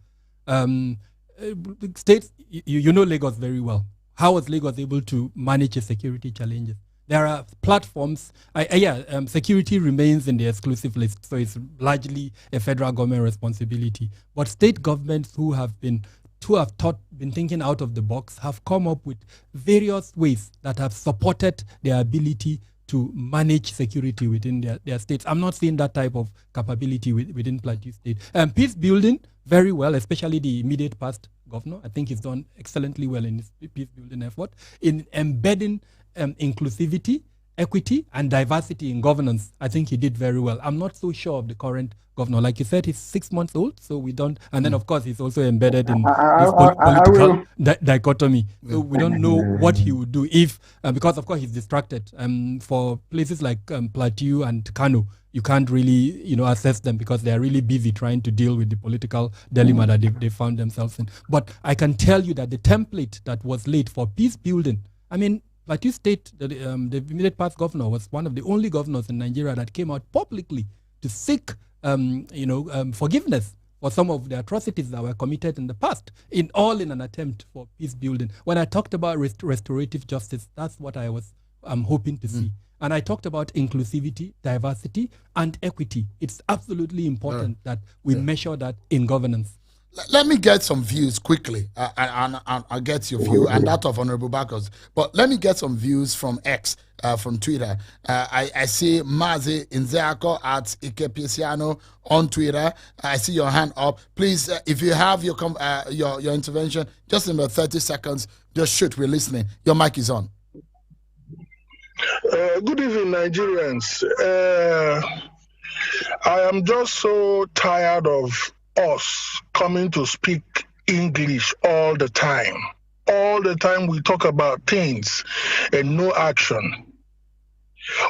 Speaker 5: States, you know Lagos very well. How was Lagos able to manage the security challenges? There are platforms. Security remains in the exclusive list, so it's largely a federal government responsibility. But state governments who have been thinking out of the box have come up with various ways that have supported their ability to manage security within their states. I'm not seeing that type of capability within Plateau State. Peace building, very well, especially the immediate past governor. I think he's done excellently well in his peace building effort in embedding inclusivity, equity, and diversity in governance. I think he did very well. I'm not so sure of the current governor. Like you said, he's 6 months old, so we don't. And then, of course, he's also embedded in this political dichotomy. So we don't know what he would do if, because of course he's distracted. For places like Plateau and Kano, you can't really, assess them because they are really busy trying to deal with the political dilemma that they found themselves in. But I can tell you that the template that was laid for peace building, Plateau State, the immediate past governor was one of the only governors in Nigeria that came out publicly to seek, forgiveness for some of the atrocities that were committed in the past, in an attempt for peace building. When I talked about restorative justice, that's what I was hoping to see. And I talked about inclusivity, diversity, and equity. It's absolutely important that we measure that in governance.
Speaker 3: Let me get some views quickly, and I'll get your view and that of Honorable Bakos. But let me get some views from X, from Twitter. I see Mazi Inzeako at Ikepisiano on Twitter. I see your hand up. Please, if you have your intervention, just in about 30 seconds, just shoot. We're listening. Your mic is on.
Speaker 6: Good evening, Nigerians. I am just so tired of us coming to speak English all the time. All the time we talk about things and no action.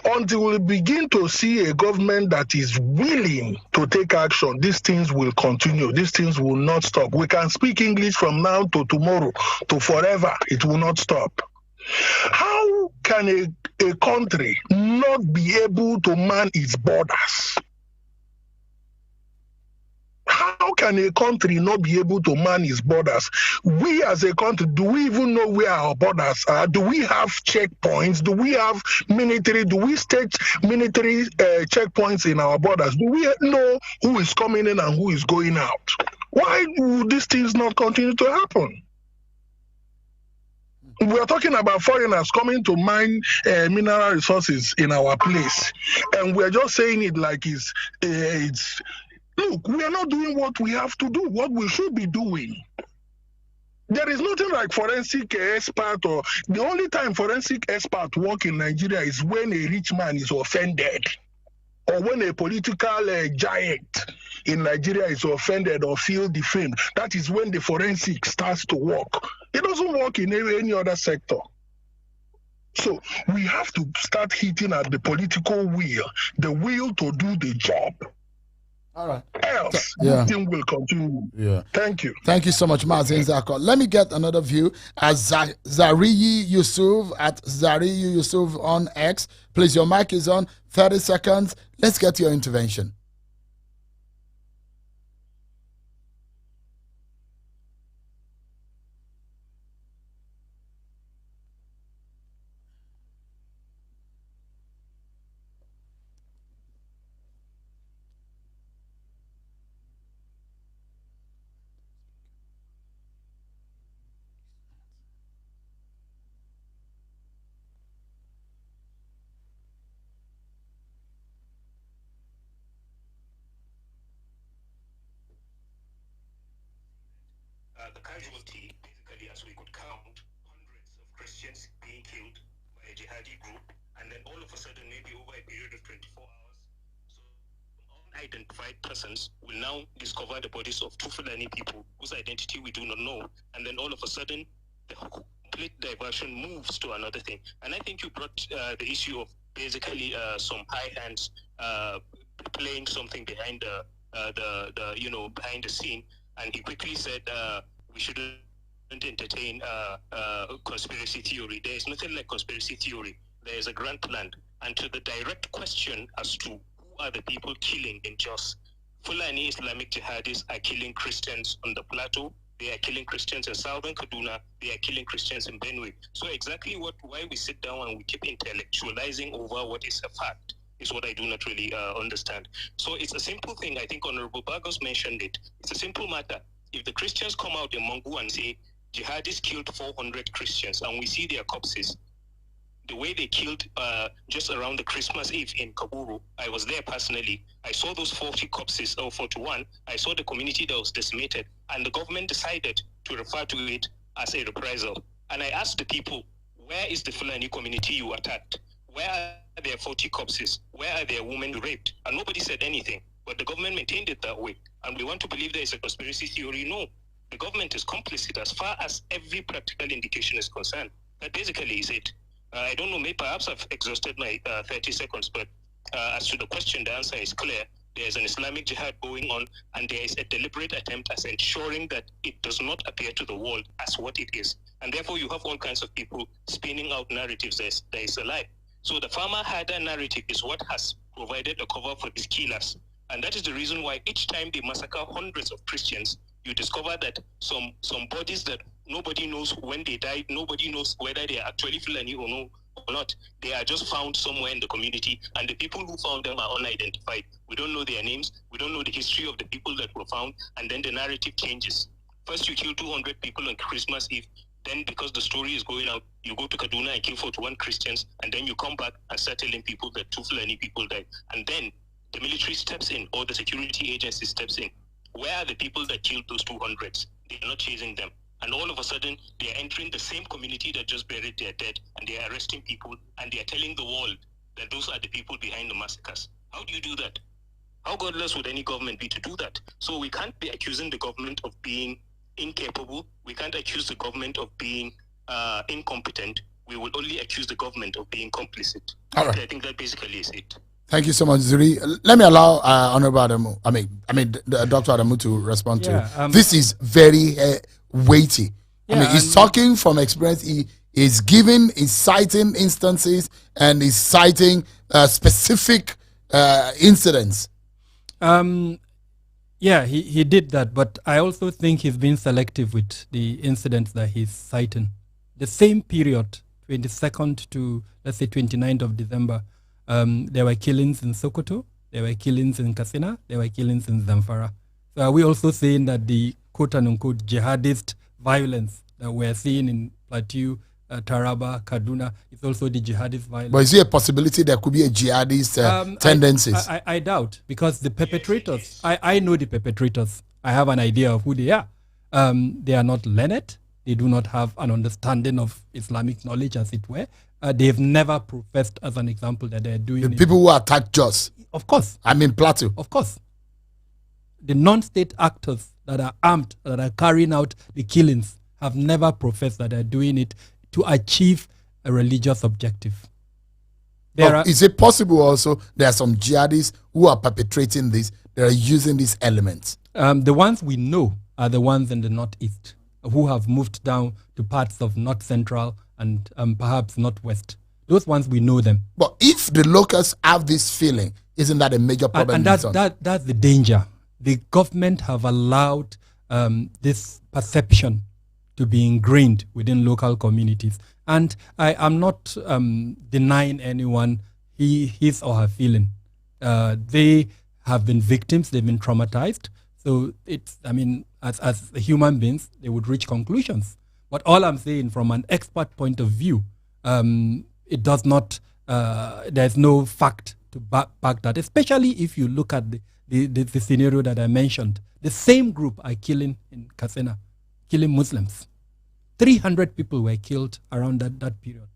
Speaker 6: Until we begin to see a government that is willing to take action, these things will continue. These things will not stop. We can speak English from now to tomorrow, to forever. It will not stop. How can a country not be able to man its borders? How can a country not be able to man its borders? We as a country, do we even know where our borders are? Do we have checkpoints? Do we have military? Do we stage military checkpoints in our borders? Do we know who is coming in and who is going out? Why would these things not continue to happen? We are talking about foreigners coming to mine mineral resources in our place, and we are just saying it like it's look, we are not doing what we have to do, what we should be doing. There is nothing like forensic expert, or the only time forensic expert work in Nigeria is when a rich man is offended, or when a political giant in Nigeria is offended or feel defamed. That is when the forensic starts to work. It doesn't work in any other sector. So we have to start hitting at the political will, the will to do the job.
Speaker 3: All right.
Speaker 6: Else, this thing will continue.
Speaker 3: Yeah.
Speaker 6: Thank you.
Speaker 3: Thank you so much, Mazin Zako. Let me get another view as Zariyi Yusuf at Zariyi Yusuf on X. Please, your mic is on. 30 seconds. Let's get your intervention.
Speaker 7: The casualty, basically, as we could count, hundreds of Christians being killed by a jihadi group, and then all of a sudden, maybe over a period of 24 hours, so unidentified persons will now discover the bodies of two Fulani people whose identity we do not know, and then all of a sudden, the complete diversion moves to another thing. And I think you brought the issue of basically some high hands playing something behind behind the scene, and he quickly said we shouldn't entertain conspiracy theory. There is nothing like conspiracy theory. There is a grand plan. And to the direct question as to who are the people killing in Jos, Fulani Islamic jihadis are killing Christians on the Plateau. They are killing Christians in Southern Kaduna. They are killing Christians in Benue. So exactly why we sit down and we keep intellectualizing over what is a fact is what I do not really understand. So it's a simple thing. I think Honorable Bagos mentioned it. It's a simple matter. If the Christians come out in Mangu and say, jihadis killed 400 Christians, and we see their corpses, the way they killed just around the Christmas Eve in Kaburu, I was there personally. I saw those 40 corpses, or 41. I saw the community that was decimated, and the government decided to refer to it as a reprisal. And I asked the people, where is the Fulani community you attacked? Where are their 40 corpses? Where are their women raped? And nobody said anything, but the government maintained it that way. And we want to believe there is a conspiracy theory. No, the government is complicit as far as every practical indication is concerned. That basically is it. I don't know, maybe perhaps I've exhausted my 30 seconds, but as to the question, the answer is clear. There is an Islamic jihad going on, and there is a deliberate attempt at ensuring that it does not appear to the world as what it is. And therefore, you have all kinds of people spinning out narratives there is a lie. So the farmer herder narrative is what has provided a cover for these killers. And that is the reason why each time they massacre hundreds of Christians, you discover that some bodies that nobody knows when they died, nobody knows whether they are actually Fulani or not. They are just found somewhere in the community, and the people who found them are unidentified. We don't know their names, we don't know the history of the people that were found, and then the narrative changes. First you kill 200 people on Christmas Eve, then because the story is going out, you go to Kaduna and kill 41 Christians, and then you come back and start telling people that 2 Fulani people died. And then the military steps in, or the security agency steps in. Where are the people that killed those 200s? They're not chasing them. And all of a sudden, they're entering the same community that just buried their dead, and they're arresting people, and they're telling the world that those are the people behind the massacres. How do you do that? How godless would any government be to do that? So we can't be accusing the government of being incapable. We can't accuse the government of being incompetent. we will only accuse the government of being complicit.
Speaker 3: All right.
Speaker 7: I think that basically is it.
Speaker 3: Thank you so much, Zuri. Let me allow Honorable Adamu, Dr. Adamu to respond to it. This is very weighty. He's talking from experience. He is citing instances, and he's citing specific incidents.
Speaker 5: Yeah, he did that, but I also think he's been selective with the incidents that he's citing. The same period, 22nd to, let's say, 29th of December, there were killings in Sokoto, there were killings in Katsina, there were killings in Zamfara. So are we also saying that the quote-unquote jihadist violence that we're seeing in Plateau, Taraba, Kaduna, is also the jihadist violence?
Speaker 3: But is there a possibility there could be a jihadist tendencies?
Speaker 5: I doubt, because the perpetrators, I know the perpetrators. I have an idea of who they are. They are not learned. They do not have an understanding of Islamic knowledge, as it were. They've never professed, as an example, that they're doing
Speaker 3: the people who attack Jos.
Speaker 5: Of course.
Speaker 3: Plateau.
Speaker 5: Of course. The non-state actors that are armed, that are carrying out the killings, have never professed that they're doing it to achieve a religious objective.
Speaker 3: Is it possible also there are some jihadists who are perpetrating this, they are using these elements?
Speaker 5: The ones we know are the ones in the northeast, who have moved down to parts of north central and perhaps northwest. Those ones, we know them.
Speaker 3: But if the locals have this feeling, isn't that a major problem?
Speaker 5: And that's the danger. The government have allowed this perception to be ingrained within local communities. And I am not denying anyone his or her feeling. They have been victims, they've been traumatized. So as human beings, they would reach conclusions. But all I'm saying, from an expert point of view, it does not, there's no fact to back that, especially if you look at the scenario that I mentioned. The same group are killing in Katsina, killing Muslims. 300 people were killed around that period.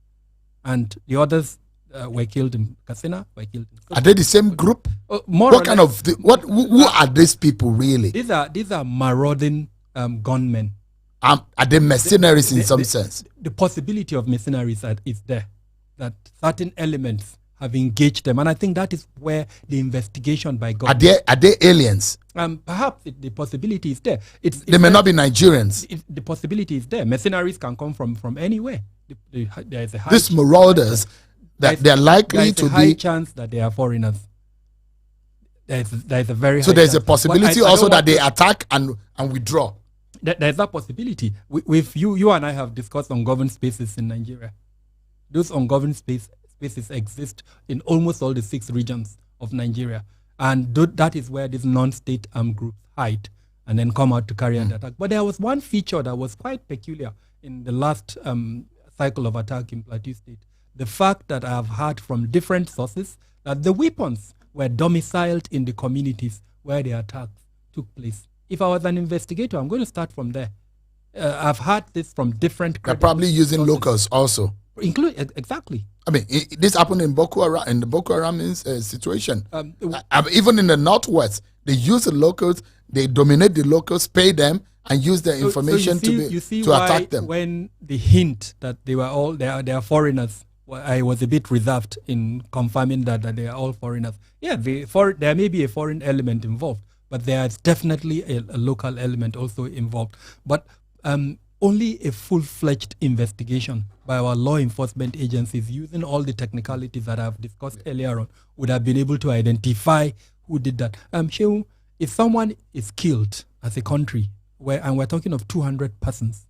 Speaker 5: And the others were killed in Katsina, were killed in...
Speaker 3: Are they the same group?
Speaker 5: More
Speaker 3: what kind of... Who are these people really?
Speaker 5: These are marauding gunmen.
Speaker 3: Are they mercenaries in some sense?
Speaker 5: The possibility of mercenaries is there, that certain elements have engaged them, and I think that is where the investigation by government...
Speaker 3: Are they aliens?
Speaker 5: Perhaps the possibility is there.
Speaker 3: They may not be Nigerians.
Speaker 5: The possibility is there. Mercenaries can come from anywhere. There is a high
Speaker 3: These marauders, they're likely to be...
Speaker 5: There is a high chance that they are foreigners. There is a very high
Speaker 3: So there's
Speaker 5: chance.
Speaker 3: a possibility also that they attack and withdraw.
Speaker 5: There's that possibility. You and I have discussed ungoverned spaces in Nigeria. Those ungoverned spaces exist in almost all the 6 regions of Nigeria. And that is where these non-state armed groups hide and then come out to carry an attack. But there was one feature that was quite peculiar in the last cycle of attack in Plateau State. The fact that I have heard from different sources that the weapons were domiciled in the communities where the attacks took place. If I was an investigator, I'm going to start from there. I've heard this from different...
Speaker 3: They're probably using sources. Locals also.
Speaker 5: Exactly.
Speaker 3: This happened in Boko Haram, in the Boko Haram situation. Even in the Northwest, they use the locals, they dominate the locals, pay them, and use their information to attack them.
Speaker 5: When the hint that they were all, they are foreigners, I was a bit reserved in confirming that they are all foreigners. Yeah, there may be a foreign element involved, but there is definitely a local element also involved. But only a full-fledged investigation by our law enforcement agencies, using all the technicalities that I've discussed earlier on, would have been able to identify who did that. Shehu, if someone is killed as a country, and we're talking of 200 persons,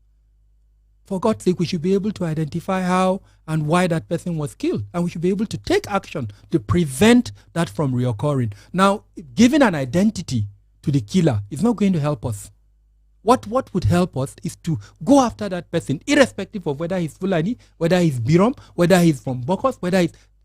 Speaker 5: for God's sake, we should be able to identify how and why that person was killed. And we should be able to take action to prevent that from reoccurring. Now, giving an identity to the killer is not going to help us. What would help us is to go after that person, irrespective of whether he's Fulani, whether he's Birom, whether he's from Bokos,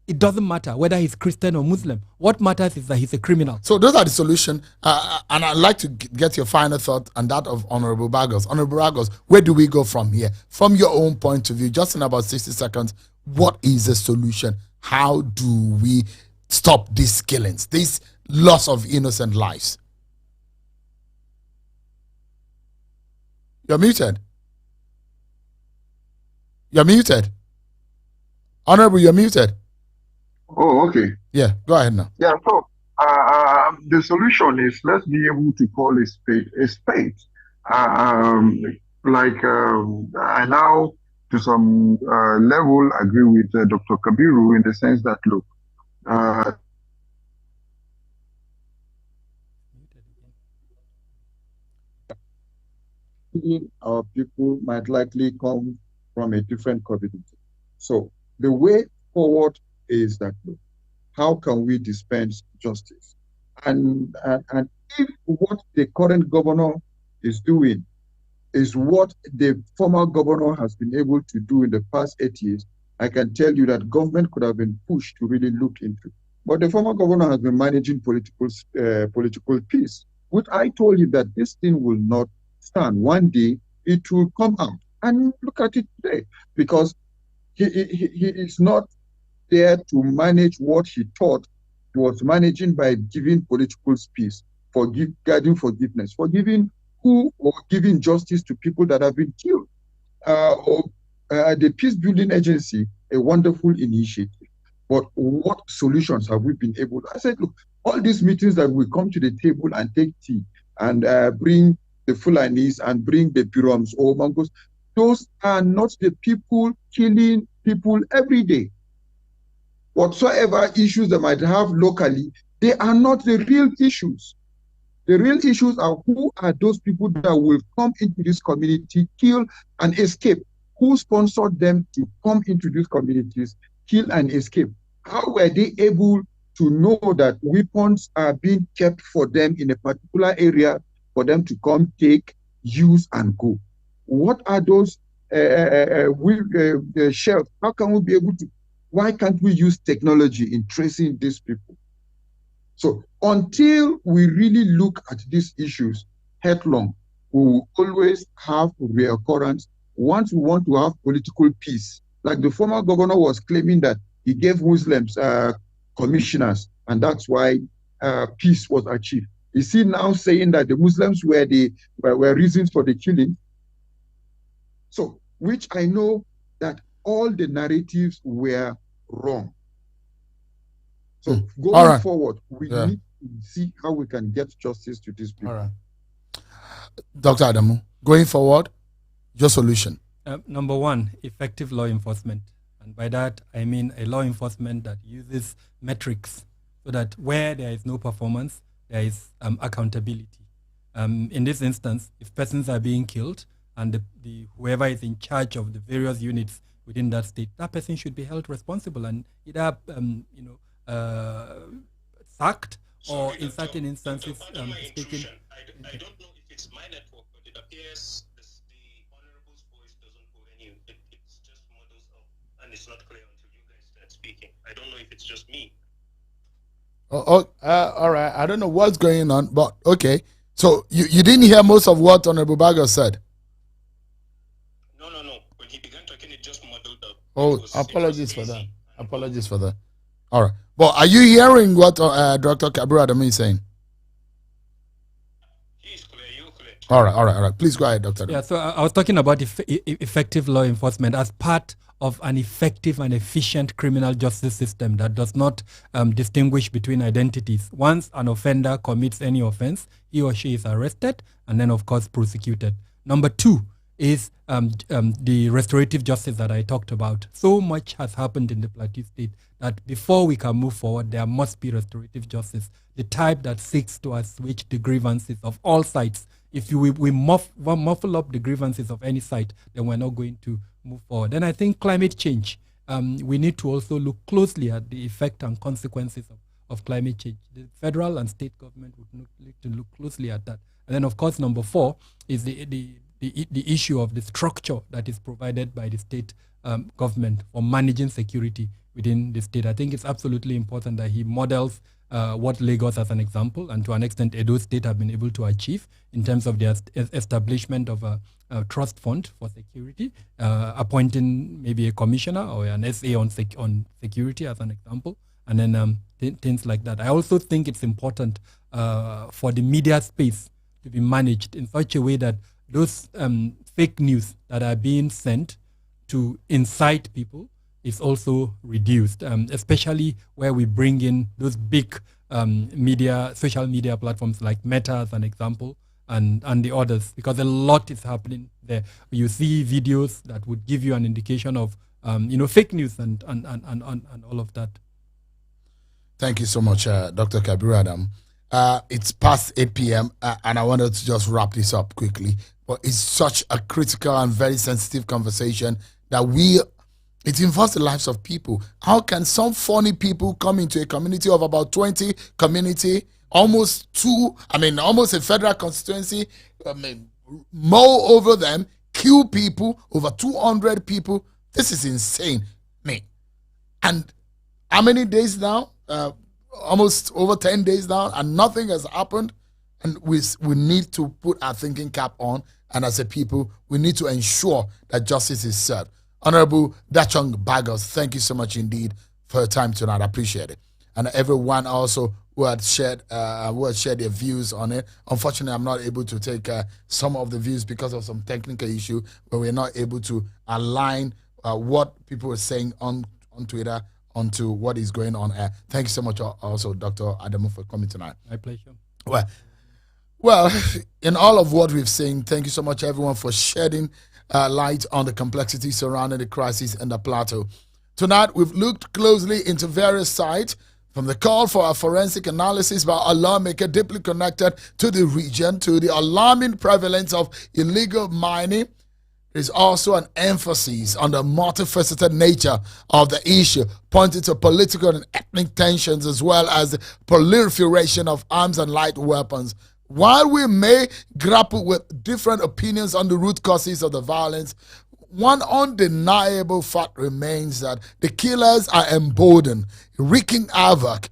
Speaker 5: it doesn't matter whether he's Christian or Muslim. What matters is that he's a criminal.
Speaker 3: So those are the solutions. And I'd like to get your final thought on that of Honorable Bagos. Honorable Bagos, where do we go from here? From your own point of view, just in about 60 seconds, what is the solution? How do we stop these killings, this loss of innocent lives? You're muted. You're muted. Honorable, you're muted.
Speaker 4: Oh, okay.
Speaker 3: Yeah, go ahead now.
Speaker 4: Yeah, so the solution is let's be able to call a spade a spade. Um, I now, to some level, agree with Dr. Kabiru in the sense that, look, uh, our people might likely come from a different community. So the way forward is that, look, how can we dispense justice? And if what the current governor is doing is what the former governor has been able to do in the past 8 years, I can tell you that government could have been pushed to really look into. But the former governor has been managing political peace, which I told you that this thing will not stand. One day it will come out. And look at it today, because he is not there to manage what he thought he was managing by giving political peace, guarding forgiveness, forgiving who or giving justice to people that have been killed. The Peace Building Agency, a wonderful initiative. But what solutions have we been able to? I said, look, all these meetings that we come to the table and take tea and bring the Fulanis and bring the Piroms or Mangos, those are not the people killing people every day. Whatsoever issues they might have locally, they are not the real issues. The real issues are who are those people that will come into this community, kill and escape? Who sponsored them to come into these communities, kill and escape? How were they able to know that weapons are being kept for them in a particular area for them to come, take, use, and go? What are those shells? How can we be able to? Why can't we use technology in tracing these people? So until we really look at these issues headlong, we will always have reoccurrence once we want to have political peace. Like the former governor was claiming that he gave Muslims commissioners, and that's why peace was achieved. Is he now saying that the Muslims were reasons for the killing? So, which I know that all the narratives were wrong. So going forward, we need to see how we can get justice to these people.
Speaker 3: All right. Dr. Adamu, going forward, your solution.
Speaker 5: Number one, effective law enforcement. And by that, I mean a law enforcement that uses metrics so that where there is no performance, there is accountability. In this instance, if persons are being killed and the whoever is in charge of the various units within that state, that person should be held responsible and either sacked or in certain instances taken.
Speaker 7: I don't know if it's my network, but it appears the honorable's voice doesn't go any. It's just models up, and it's not clear until you guys start speaking. I don't know if it's just me.
Speaker 3: All right. I don't know what's going on, but okay. So you didn't hear most of what Honorable Bago said.
Speaker 7: No. When he began talking, it just muddled up.
Speaker 3: Oh, apologies for that. Apologies for that. All right. But are you hearing what Dr. Kabru Adami is saying?
Speaker 7: He's clear, you're clear.
Speaker 3: All right. Please go ahead, Dr. Adami.
Speaker 5: Yeah, so I was talking about effective law enforcement as part of an effective and efficient criminal justice system that does not distinguish between identities. Once an offender commits any offense, he or she is arrested and then, of course, prosecuted. Number two is the restorative justice that I talked about. So much has happened in the Plateau State that before we can move forward, there must be restorative justice, the type that seeks to assuage the grievances of all sides. If we muffle up the grievances of any side, then we're not going to move forward. Then I think climate change, we need to also look closely at the effect and consequences of climate change. The federal and state government would need to look closely at that. And then, of course, number four is the issue of the structure that is provided by the state government for managing security within the state. I think it's absolutely important that he models what Lagos as an example, and to an extent Edo State have been able to achieve in terms of the establishment of a trust fund for security, appointing maybe a commissioner or an SA on security as an example, and then things like that. I also think it's important for the media space to be managed in such a way that those fake news that are being sent to incite people is also reduced, especially where we bring in those big social media platforms like Meta as an example, and the others, because a lot is happening there. You see videos that would give you an indication of fake news and all of that.
Speaker 3: Thank you so much, Dr. Kabiru Adam. It's past 8 p.m. And I wanted to just wrap this up quickly. But it's such a critical and very sensitive conversation that it involves the lives of people. How can some funny people come into a community of about 20 community, almost a federal constituency, mow over them, kill people, over 200 people? This is insane, me. And how many days now? Almost over 10 days now, and nothing has happened. And we need to put our thinking cap on, and as a people, we need to ensure that justice is served. Honorable Dachong Bagos, thank you so much indeed for your time tonight. I appreciate it. And everyone also who had shared their views on it. Unfortunately, I'm not able to take some of the views because of some technical issue, where we're not able to align what people are saying on Twitter onto what is going on. Thank you so much also, Dr. Adamu, for coming tonight.
Speaker 5: My pleasure.
Speaker 3: Well, in all of what we've seen, thank you so much, everyone, for shedding light on the complexity surrounding the crisis in the Plateau. Tonight, we've looked closely into various sides, from the call for a forensic analysis by a lawmaker deeply connected to the region to the alarming prevalence of illegal mining. There's also an emphasis on the multifaceted nature of the issue, pointing to political and ethnic tensions as well as the proliferation of arms and light weapons. While we may grapple with different opinions on the root causes of the violence, one undeniable fact remains that the killers are emboldened, wreaking havoc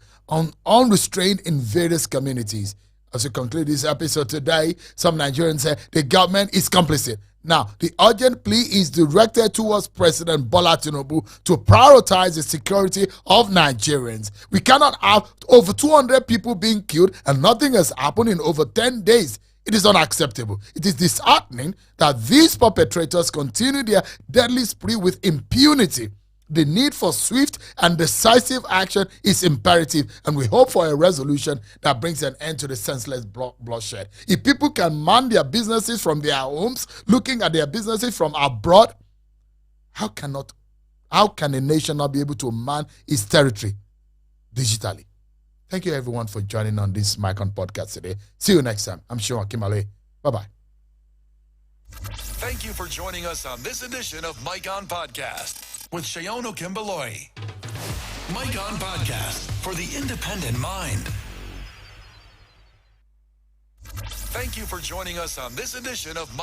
Speaker 3: unrestrained in various communities. As we conclude this episode today, some Nigerians say the government is complicit. Now, the urgent plea is directed towards President Bola Tinubu to prioritize the security of Nigerians. We cannot have over 200 people being killed and nothing has happened in over 10 days. It is unacceptable. It is disheartening that these perpetrators continue their deadly spree with impunity. The need for swift and decisive action is imperative, and we hope for a resolution that brings an end to the senseless bloodshed. If people can man their businesses from their homes, looking at their businesses from abroad, how can a nation not be able to man its territory digitally? Thank you, everyone, for joining on this Micon podcast today. See you next time. I'm Sean Kimale. Bye-bye.
Speaker 1: Thank you for joining us on this edition of Mike On Podcast with Shayon Okimbaloi. Mike On Podcast for the independent mind. Thank you for joining us on this edition of